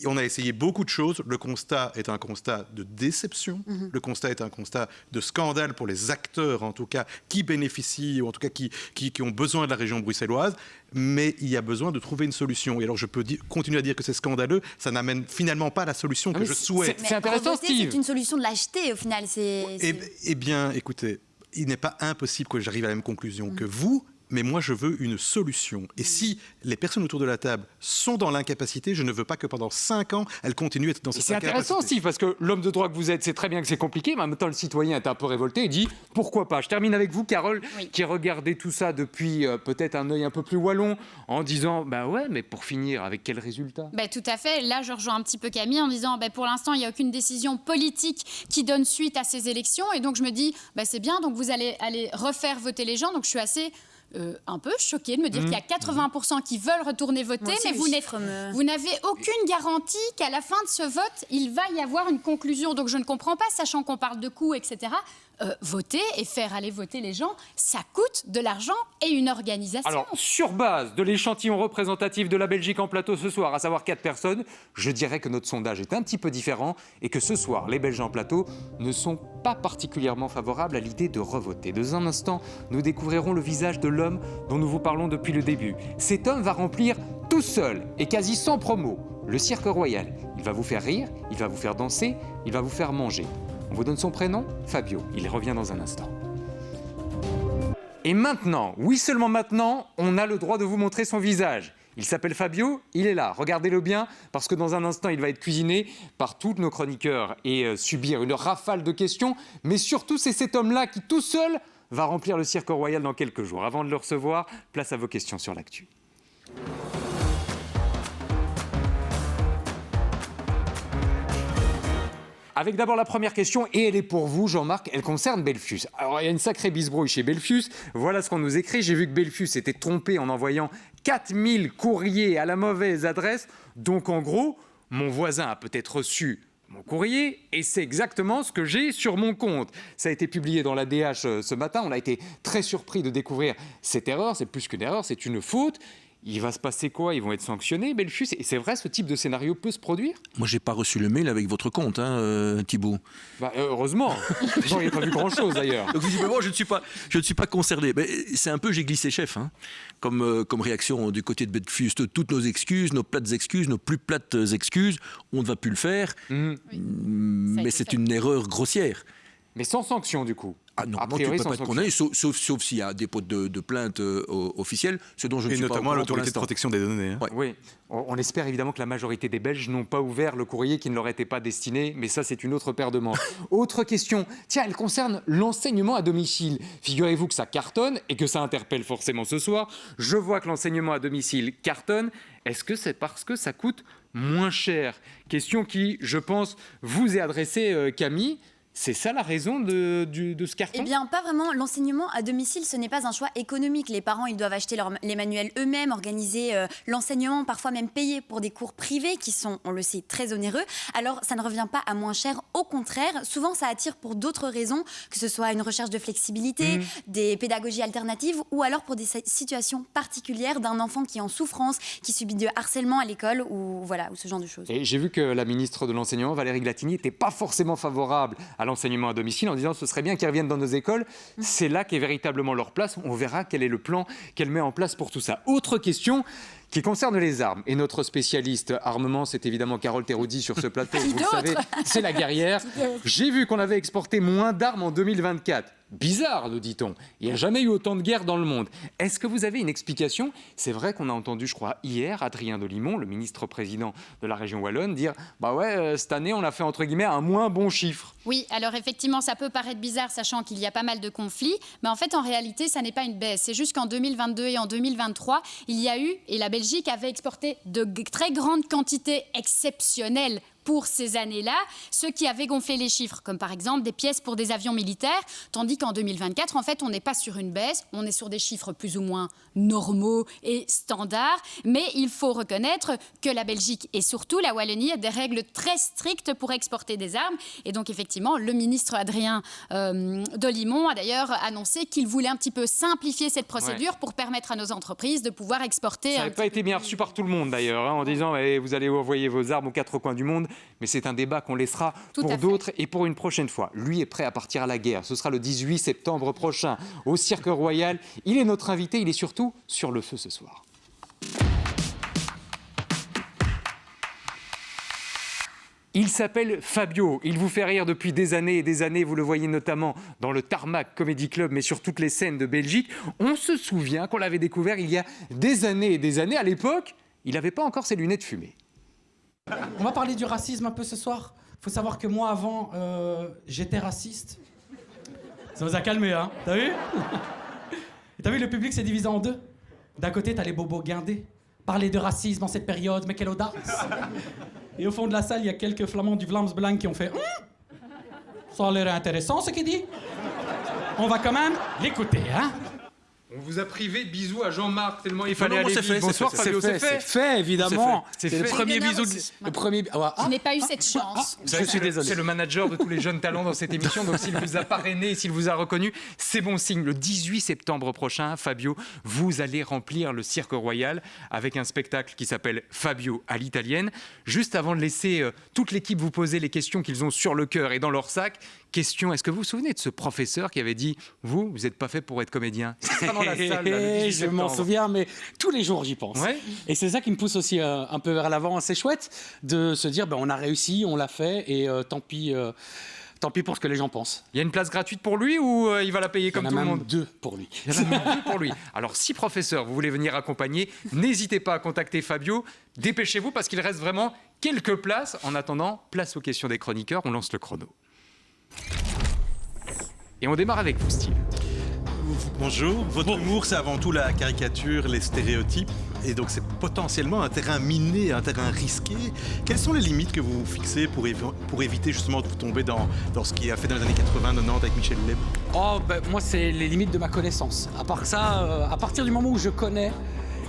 on a essayé beaucoup de choses. Le constat est un constat de déception. Le constat est un constat de scandale pour les acteurs, en tout cas, qui bénéficient, ou en tout cas qui ont besoin de la région bruxelloise. Mais il y a besoin de trouver une solution. Et alors, je peux continuer à dire que c'est scandaleux. Ça n'amène finalement pas la solution que je souhaite. C'est intéressant, Steve. C'est une solution de l'acheter, au final. Eh bien, écoutez, il n'est pas impossible que j'arrive à la même conclusion que vous. Mais moi, je veux une solution. Et si les personnes autour de la table sont dans l'incapacité, je ne veux pas que pendant 5 ans, elles continuent à être dans cette incapacité. C'est intéressant, Steve, parce que l'homme de droit que vous êtes, c'est très bien que c'est compliqué, mais en même temps, le citoyen est un peu révolté et dit « Pourquoi pas ?» Je termine avec vous, Carole, qui regardait tout ça depuis peut-être un œil un peu plus wallon, en disant « Bah ouais, mais pour finir, avec quel résultat ?» Tout à fait. Là, je rejoins un petit peu Camille en disant pour l'instant, il n'y a aucune décision politique qui donne suite à ces élections. Et donc, je me dis c'est bien, donc vous allez refaire voter les gens. Donc, je suis assez... un peu choquée de me dire qu'il y a 80% qui veulent retourner voter, mais vous n'avez aucune garantie qu'à la fin de ce vote, il va y avoir une conclusion. Donc je ne comprends pas, sachant qu'on parle de coûts, etc. voter et faire aller voter les gens, ça coûte de l'argent et une organisation. Alors, sur base de l'échantillon représentatif de la Belgique en plateau ce soir, à savoir 4 personnes, je dirais que notre sondage est un petit peu différent et que ce soir, les Belges en plateau ne sont pas particulièrement favorables à l'idée de revoter. Dans un instant, nous découvrirons le visage de l'homme dont nous vous parlons depuis le début. Cet homme va remplir tout seul et quasi sans promo le Cirque Royal. Il va vous faire rire, il va vous faire danser, il va vous faire manger. On vous donne son prénom, Fabio. Il revient dans un instant. Et maintenant, oui seulement maintenant, on a le droit de vous montrer son visage. Il s'appelle Fabio, il est là. Regardez-le bien, parce que dans un instant, il va être cuisiné par tous nos chroniqueurs et subir une rafale de questions. Mais surtout, c'est cet homme-là qui, tout seul, va remplir le Cirque Royal dans quelques jours. Avant de le recevoir, place à vos questions sur l'actu. Avec d'abord la première question, et elle est pour vous, Jean-Marc, elle concerne Belfius. Alors, il y a une sacrée bisbrouille chez Belfius. Voilà ce qu'on nous écrit. J'ai vu que Belfius s'était trompé en envoyant 4000 courriers à la mauvaise adresse. Donc, en gros, mon voisin a peut-être reçu mon courrier et c'est exactement ce que j'ai sur mon compte. Ça a été publié dans la DH ce matin. On a été très surpris de découvrir cette erreur. C'est plus qu'une erreur, c'est une faute. Il va se passer quoi? Ils vont être sanctionnés, Belfius? Et c'est vrai, ce type de scénario peut se produire? Moi, j'ai pas reçu le mail avec votre compte, Thibault. Bah, heureusement. Non, il n'y a pas vu grand-chose, d'ailleurs. Donc, visiblement, je ne suis pas concerné. Mais c'est un peu, j'ai glissé chef, comme réaction du côté de Belfius. Toutes nos excuses, nos plates excuses, nos plus plates excuses, on ne va plus le faire. Mais c'est une erreur grossière. Mais sans sanction, du coup. Ah non, tu ne peux pas être condamné, sauf s'il y a un dépôt de plainte officielle, ce dont je ne suis pas au courant. Et notamment l'autorité de protection des données. Ouais. Oui, on espère évidemment que la majorité des Belges n'ont pas ouvert le courrier qui ne leur était pas destiné, mais ça c'est une autre paire de manches. Autre question, tiens, elle concerne l'enseignement à domicile. Figurez-vous que ça cartonne et que ça interpelle forcément ce soir. Je vois que l'enseignement à domicile cartonne. Est-ce que c'est parce que ça coûte moins cher? Question qui, je pense, vous est adressée, Camille. C'est ça la raison de ce carton? Eh bien, pas vraiment. L'enseignement à domicile, ce n'est pas un choix économique. Les parents, ils doivent acheter les manuels eux-mêmes, organiser l'enseignement, parfois même payer pour des cours privés qui sont, on le sait, très onéreux. Alors, ça ne revient pas à moins cher. Au contraire, souvent, ça attire pour d'autres raisons, que ce soit une recherche de flexibilité, des pédagogies alternatives, ou alors pour des situations particulières d'un enfant qui est en souffrance, qui subit du harcèlement à l'école, ou ce genre de choses. Et j'ai vu que la ministre de l'Enseignement, Valérie Glatini, n'était pas forcément favorable à l'enseignement à domicile en disant ce serait bien qu'ils reviennent dans nos écoles. C'est là qu'est véritablement leur place. On verra quel est le plan qu'elle met en place pour tout ça. Autre question qui concerne les armes. Et notre spécialiste armement, c'est évidemment Carole Teroudi sur ce plateau. Vous le savez, c'est la guerrière. J'ai vu qu'on avait exporté moins d'armes en 2024. Bizarre, nous dit-on. Il n'y a jamais eu autant de guerres dans le monde. Est-ce que vous avez une explication? C'est vrai qu'on a entendu, je crois, hier, Adrien Delimon, le ministre-président de la région Wallonne, dire « Bah ouais, cette année, on a fait, entre guillemets, un moins bon chiffre ». Oui, alors effectivement, ça peut paraître bizarre, sachant qu'il y a pas mal de conflits. Mais en fait, en réalité, ça n'est pas une baisse. C'est juste qu'en 2022 et en 2023, il y a eu, et la Belgique avait exporté de très grandes quantités exceptionnelles pour ces années-là, ce qui avait gonflé les chiffres, comme par exemple des pièces pour des avions militaires, tandis qu'en 2024, en fait, on n'est pas sur une baisse, on est sur des chiffres plus ou moins normaux et standards, mais il faut reconnaître que la Belgique et surtout la Wallonie a des règles très strictes pour exporter des armes, et donc effectivement, le ministre Adrien Delimon a d'ailleurs annoncé qu'il voulait un petit peu simplifier cette procédure pour permettre à nos entreprises de pouvoir exporter... Ça n'avait pas été bien reçu par tout le monde d'ailleurs, en disant vous allez envoyer vos armes aux quatre coins du monde. Mais c'est un débat qu'on laissera pour d'autres et pour une prochaine fois. Lui est prêt à partir à la guerre. Ce sera le 18 septembre prochain au Cirque Royal. Il est notre invité, il est surtout sur le feu ce soir. Il s'appelle Fabio, il vous fait rire depuis des années et des années, vous le voyez notamment dans le Tarmac Comedy Club, mais sur toutes les scènes de Belgique. On se souvient qu'on l'avait découvert il y a des années et des années. À l'époque, il n'avait pas encore ses lunettes fumées. On va parler du racisme un peu ce soir. Faut savoir que moi, avant, j'étais raciste. Ça vous a calmé, hein? T'as vu? Et t'as vu, le public s'est divisé en deux. D'un côté, t'as les bobos guindés. Parler de racisme en cette période, mais quelle audace! Et au fond de la salle, il y a quelques flamands du Vlaams Blanc qui ont fait ça a l'air intéressant, ce qu'il dit. On va quand même l'écouter, hein? On vous a privé de bisous à Jean-Marc tellement il fallait non, aller c'est vite. fait, Bonsoir c'est Fabio, c'est fait. C'est fait, évidemment. C'est le fait. premier bisou. Le premier. Je n'ai pas eu cette chance. Vous savez, Je suis désolé. C'est le manager de tous les jeunes talents dans cette émission, donc s'il vous a parrainé, s'il vous a reconnu, c'est bon signe. Le 18 septembre prochain, Fabio, vous allez remplir le Cirque Royal avec un spectacle qui s'appelle Fabio à l'italienne. Juste avant de laisser toute l'équipe vous poser les questions qu'ils ont sur le cœur et dans leur sac, question, est-ce que vous vous souvenez de ce professeur qui avait dit « Vous n'êtes pas fait pour être comédien ». C'est dans la salle, là, le 18 Je m'en septembre. souviens, mais tous les jours j'y pense. Ouais. Et c'est ça qui me pousse aussi un peu vers l'avant. C'est chouette de se dire, on a réussi, on l'a fait, et tant pis pour ce que les gens pensent. Il y a une place gratuite pour lui ou il va la payer comme Il y en tout a le même monde? 2 pour lui. Il y en a même 2 pour lui. Alors, si professeur, vous voulez venir accompagner, n'hésitez pas à contacter Fabio. Dépêchez-vous parce qu'il reste vraiment quelques places. En attendant, place aux questions des chroniqueurs. On lance le chrono. Et on démarre avec vous, Steve. Bonjour. Votre humour, c'est avant tout la caricature, les stéréotypes. Et donc, c'est potentiellement un terrain miné, un terrain risqué. Quelles sont les limites que vous fixez pour éviter justement de vous tomber dans ce qui a fait dans les années 80-90 avec Michel Leb? Moi, c'est les limites de ma connaissance. À part ça, à partir du moment où je connais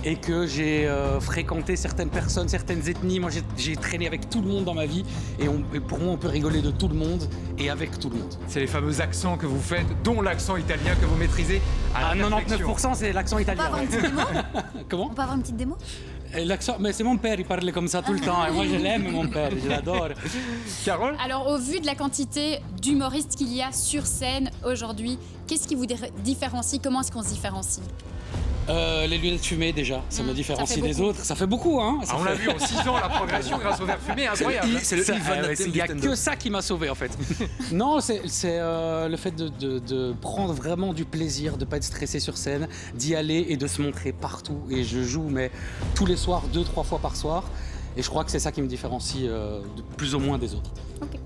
et que j'ai fréquenté certaines personnes, certaines ethnies, moi j'ai traîné avec tout le monde dans ma vie et pour moi on peut rigoler de tout le monde et avec tout le monde. C'est les fameux accents que vous faites, dont l'accent italien que vous maîtrisez à la perfection. 99% c'est l'accent italien. On peut avoir une petite démo? Comment? On peut avoir une petite démo? L'accent, mais c'est mon père, il parlait comme ça tout le temps et moi je l'aime mon père, je l'adore. Carole? Alors, au vu de la quantité d'humoristes qu'il y a sur scène aujourd'hui, qu'est-ce qui vous différencie? Comment est-ce qu'on se différencie? Les lunettes fumées déjà, ça me différencie ça fait des beaucoup. autres, ça fait beaucoup hein. On l'a vu en 6 ans, la progression grâce au verre fumé, incroyable. Il n'y a que ça qui m'a sauvé en fait. Non, c'est le fait de prendre vraiment du plaisir, de ne pas être stressé sur scène, d'y aller et de se montrer partout. Et je joue mais tous les soirs, 2-3 fois par soir. Et je crois que c'est ça qui me différencie de plus ou moins des autres. Ok.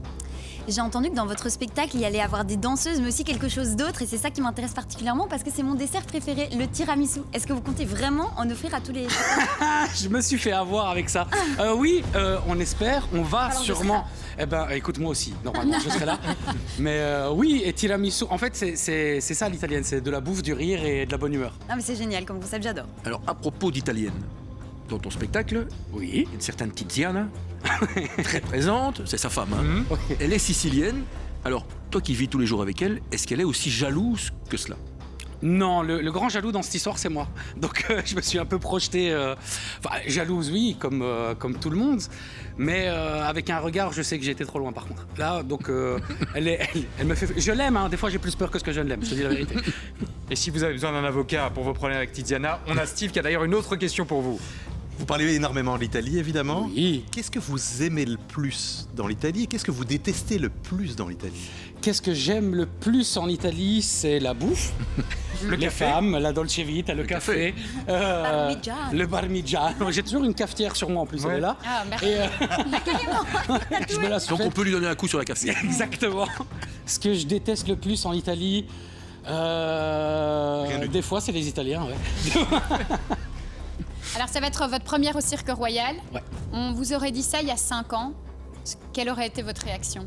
J'ai entendu que dans votre spectacle, il y allait avoir des danseuses, mais aussi quelque chose d'autre. Et c'est ça qui m'intéresse particulièrement parce que c'est mon dessert préféré, le tiramisu. Est-ce que vous comptez vraiment en offrir à tous les... Je me suis fait avoir avec ça. Oui, on espère, on va alors, sûrement... écoute, moi aussi, normalement, je serai là. Mais oui, et tiramisu, en fait, c'est ça l'italienne, c'est de la bouffe, du rire et de la bonne humeur. Non mais c'est génial, comme vous savez, j'adore. Alors, à propos d'italienne, dans ton spectacle, oui, une certaine Tiziana, très présente, c'est sa femme, hein. Elle est sicilienne. Alors, toi qui vis tous les jours avec elle, est-ce qu'elle est aussi jalouse que cela? Non, le grand jaloux dans cette histoire, c'est moi. Donc je me suis un peu projeté, jalouse, oui, comme tout le monde, mais avec un regard, je sais que j'ai été trop loin par contre. Là, donc elle me fait... Je l'aime, hein. Des fois j'ai plus peur que ce que je ne l'aime, je te dis la vérité. Et si vous avez besoin d'un avocat pour vos problèmes avec Tiziana, on a Steve qui a d'ailleurs une autre question pour vous. Vous parlez énormément de l'Italie, évidemment. Oui. Qu'est-ce que vous aimez le plus dans l'Italie et qu'est-ce que vous détestez le plus dans l'Italie? Qu'est-ce que j'aime le plus en Italie? C'est la bouffe, les femmes, la dolce vita, le café, le parmigiano. J'ai toujours une cafetière sur moi en plus, elle est là. Ah, merci. Et, je me la suis Donc faite. on peut lui donner un coup sur la cafetière. Exactement. Ce que je déteste le plus en Italie, des fois c'est les Italiens, ouais. Alors, ça va être votre première au Cirque Royal. Ouais. On vous aurait dit ça il y a 5 ans. Quelle aurait été votre réaction?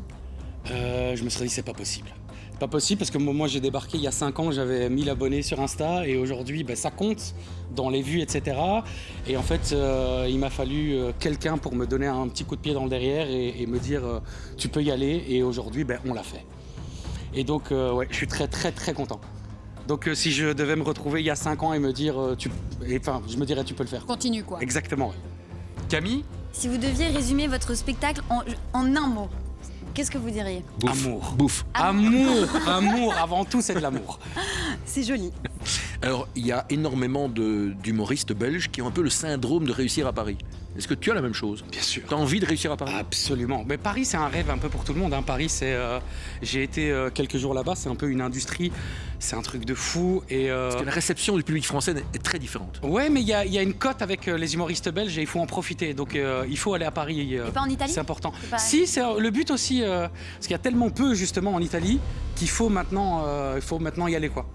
Je me serais dit c'est pas possible. C'est pas possible parce que moi j'ai débarqué il y a 5 ans, j'avais 1000 abonnés sur Insta et aujourd'hui ça compte dans les vues, etc. Et en fait il m'a fallu quelqu'un pour me donner un petit coup de pied dans le derrière et me dire tu peux y aller et aujourd'hui on l'a fait. Et donc ouais, je suis très très très content. Donc si je devais me retrouver il y a 5 ans et me dire je me dirais tu peux le faire. Continue quoi. Exactement. Ouais. Camille? Si vous deviez résumer votre spectacle en un mot, qu'est-ce que vous diriez? Amour. Bouffe. Amour, avant tout c'est de l'amour. C'est joli. Alors, il y a énormément d'humoristes belges qui ont un peu le syndrome de réussir à Paris. Est-ce que tu as la même chose? Bien sûr. Tu as envie de réussir à Paris? Absolument. Mais Paris, c'est un rêve un peu pour tout le monde. Hein. Paris, c'est. J'ai été quelques jours là-bas, c'est un peu une industrie, c'est un truc de fou. Et, Parce que la réception du public français est très différente. Ouais, mais il y a une cote avec les humoristes belges et il faut en profiter. Donc il faut aller à Paris. Et pas en Italie? C'est important. Si, c'est le but aussi, parce qu'il y a tellement peu justement en Italie qu'il faut maintenant y aller quoi.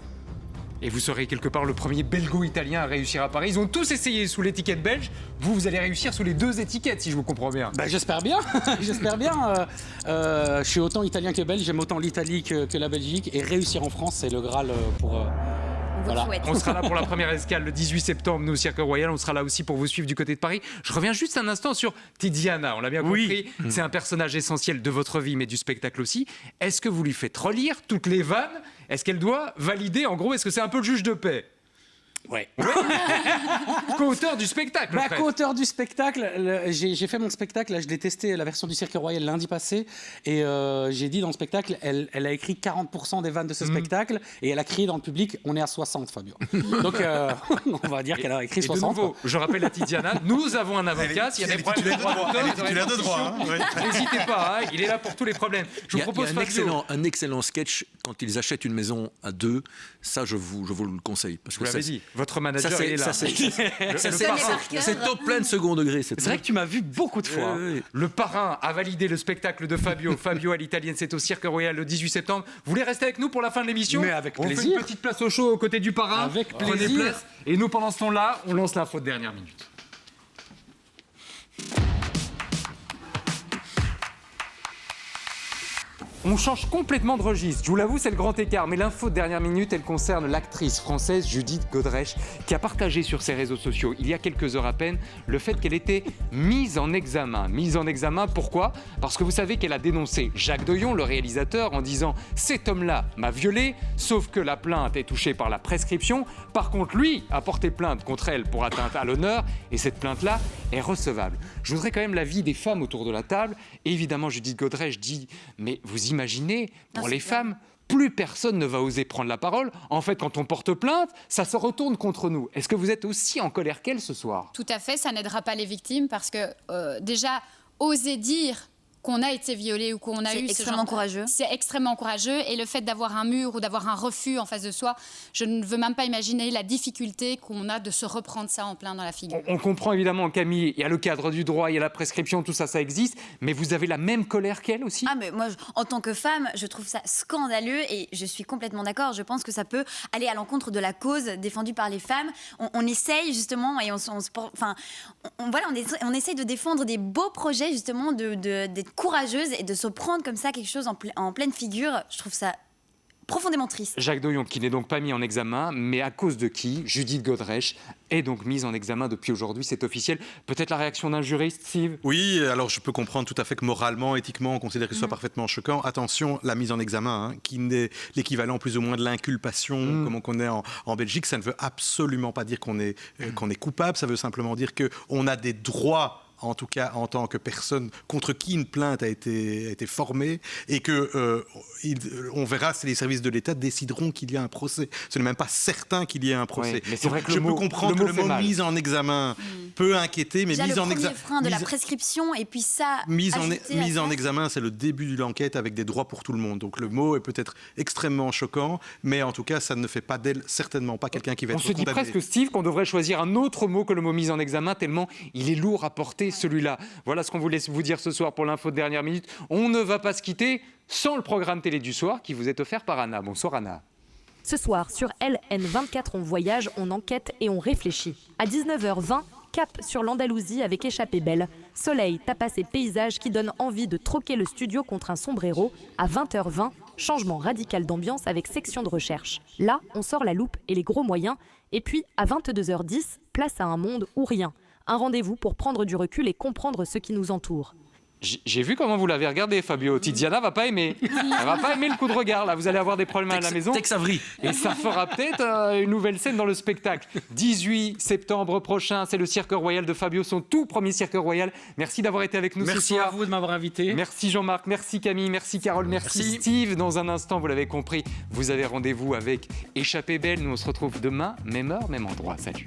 Et vous serez quelque part le premier belgo-italien à réussir à Paris. Ils ont tous essayé sous l'étiquette belge. Vous allez réussir sous les 2 étiquettes, si je vous comprends bien. J'espère bien. J'espère bien. Je suis autant italien que belge. J'aime autant l'Italie que la Belgique. Et réussir en France, c'est le Graal pour Voilà. On sera là pour la première escale le 18 septembre, nous, au Cirque Royal. On sera là aussi pour vous suivre du côté de Paris. Je reviens juste un instant sur Tiziana. On l'a bien compris, c'est un personnage essentiel de votre vie, mais du spectacle aussi. Est-ce que vous lui faites relire toutes les vannes? Est-ce qu'elle doit valider, en gros, est-ce que c'est un peu le juge de paix? Ouais. Co-auteur du spectacle. Co-auteur du spectacle. J'ai fait mon spectacle, là, je l'ai testé, la version du Cirque Royal lundi passé, et j'ai dit dans le spectacle, elle a écrit 40% des vannes de ce spectacle, et elle a crié dans le public, on est à 60, Fabio. Donc on va dire qu'elle a écrit 60. De nouveau, je rappelle à Tiziana, nous avons un avocat. S'il y a des problèmes de droit d'auteur, n'hésitez pas, il est là pour tous les problèmes. Je vous propose un excellent sketch quand ils achètent une maison à deux. Ça, je vous le conseille. Parce que vous l'avez dit, votre manager est là. C'est top plein de second degré. C'est vrai que tu m'as vu beaucoup de fois. Le parrain a validé le spectacle de Fabio. Fabio à l'italienne, c'est au Cirque Royal le 18 septembre. Vous voulez rester avec nous pour la fin de l'émission? Mais avec plaisir. On fait une petite place au show aux côtés du parrain. Avec Prenez plaisir. place. Et nous, pendant ce temps-là, on lance l'info de dernière minute. On change complètement de registre. Je vous l'avoue, c'est le grand écart. Mais l'info de dernière minute, elle concerne l'actrice française Judith Godrèche, qui a partagé sur ses réseaux sociaux, il y a quelques heures à peine, le fait qu'elle était mise en examen. Mise en examen, pourquoi? Parce que vous savez qu'elle a dénoncé Jacques Doyon, le réalisateur, en disant « Cet homme-là m'a violée », sauf que la plainte est touchée par la prescription. Par contre, lui a porté plainte contre elle pour atteinte à l'honneur, et cette plainte-là est recevable. Je voudrais quand même l'avis des femmes autour de la table. Et évidemment, Judith Godrèche dit « Mais vous imaginez, pour les femmes, plus personne ne va oser prendre la parole. En fait, quand on porte plainte, ça se retourne contre nous. Est-ce que vous êtes aussi en colère qu'elle ce soir? Tout à fait, ça n'aidera pas les victimes parce que déjà, oser dire qu'on a été violé ou qu'on a eu C'est extrêmement courageux. C'est extrêmement courageux. Et le fait d'avoir un mur ou d'avoir un refus en face de soi, je ne veux même pas imaginer la difficulté qu'on a de se reprendre ça en plein dans la figure. On comprend évidemment, Camille, il y a le cadre du droit, il y a la prescription, tout ça, ça existe. Mais vous avez la même colère qu'elle aussi? Ah, mais moi, en tant que femme, je trouve ça scandaleux et je suis complètement d'accord. Je pense que ça peut aller à l'encontre de la cause défendue par les femmes. On essaye justement et on essaye de défendre des beaux projets justement d'être courageuse et de se prendre comme ça quelque chose en pleine figure. Je trouve ça profondément triste. Jacques Doyon, qui n'est donc pas mis en examen, mais à cause de qui Judith Godrèche est donc mise en examen depuis aujourd'hui, c'est officiel. Peut-être la réaction d'un juriste, Steve? Oui, alors je peux comprendre tout à fait que moralement, éthiquement, on considère que ce soit parfaitement choquant. Attention, la mise en examen, qui n'est l'équivalent plus ou moins de l'inculpation, comme on connaît en Belgique, ça ne veut absolument pas dire qu'on est coupable, ça veut simplement dire qu'on a des droits, en tout cas en tant que personne contre qui une plainte a été formée, et que on verra si les services de l'État décideront qu'il y a un procès. Ce n'est même pas certain qu'il y ait un procès. Oui, mais c'est vrai que je peux comprendre que le mot mise en examen peut inquiéter, mais déjà, mise en examen. Le frein de la prescription et puis ça. Mise en examen, c'est le début de l'enquête avec des droits pour tout le monde. Donc le mot est peut-être extrêmement choquant, mais en tout cas, ça ne fait pas d'elle certainement pas quelqu'un qui va être condamné. On se dit presque, Steve, qu'on devrait choisir un autre mot que le mot mise en examen, tellement il est lourd à porter, celui-là. Voilà ce qu'on voulait vous dire ce soir pour l'info de dernière minute. On ne va pas se quitter sans le programme télé du soir qui vous est offert par Anna. Bonsoir Anna. Ce soir, sur LN24, on voyage, on enquête et on réfléchit. À 19h20, cap sur l'Andalousie avec Échappée Belle. Soleil, tapas et paysages qui donnent envie de troquer le studio contre un sombrero. À 20h20, changement radical d'ambiance avec section de recherche. Là, on sort la loupe et les gros moyens. Et puis, à 22h10, place à un monde ou rien. Un rendez-vous pour prendre du recul et comprendre ce qui nous entoure. J'ai vu comment vous l'avez regardé, Fabio. Tiziana va pas aimer. Elle va pas aimer le coup de regard. Là, vous allez avoir des problèmes à la maison. Tex Avery. Et ça fera peut-être une nouvelle scène dans le spectacle. 18 septembre prochain, c'est le Cirque Royal de Fabio, son tout premier Cirque Royal. Merci d'avoir été avec nous ce soir. Merci à vous de m'avoir invité. Merci Jean-Marc, merci Camille, merci Carole, merci Steve. Dans un instant, vous l'avez compris, vous avez rendez-vous avec Échappée Belle. Nous, on se retrouve demain, même heure, même endroit. Salut.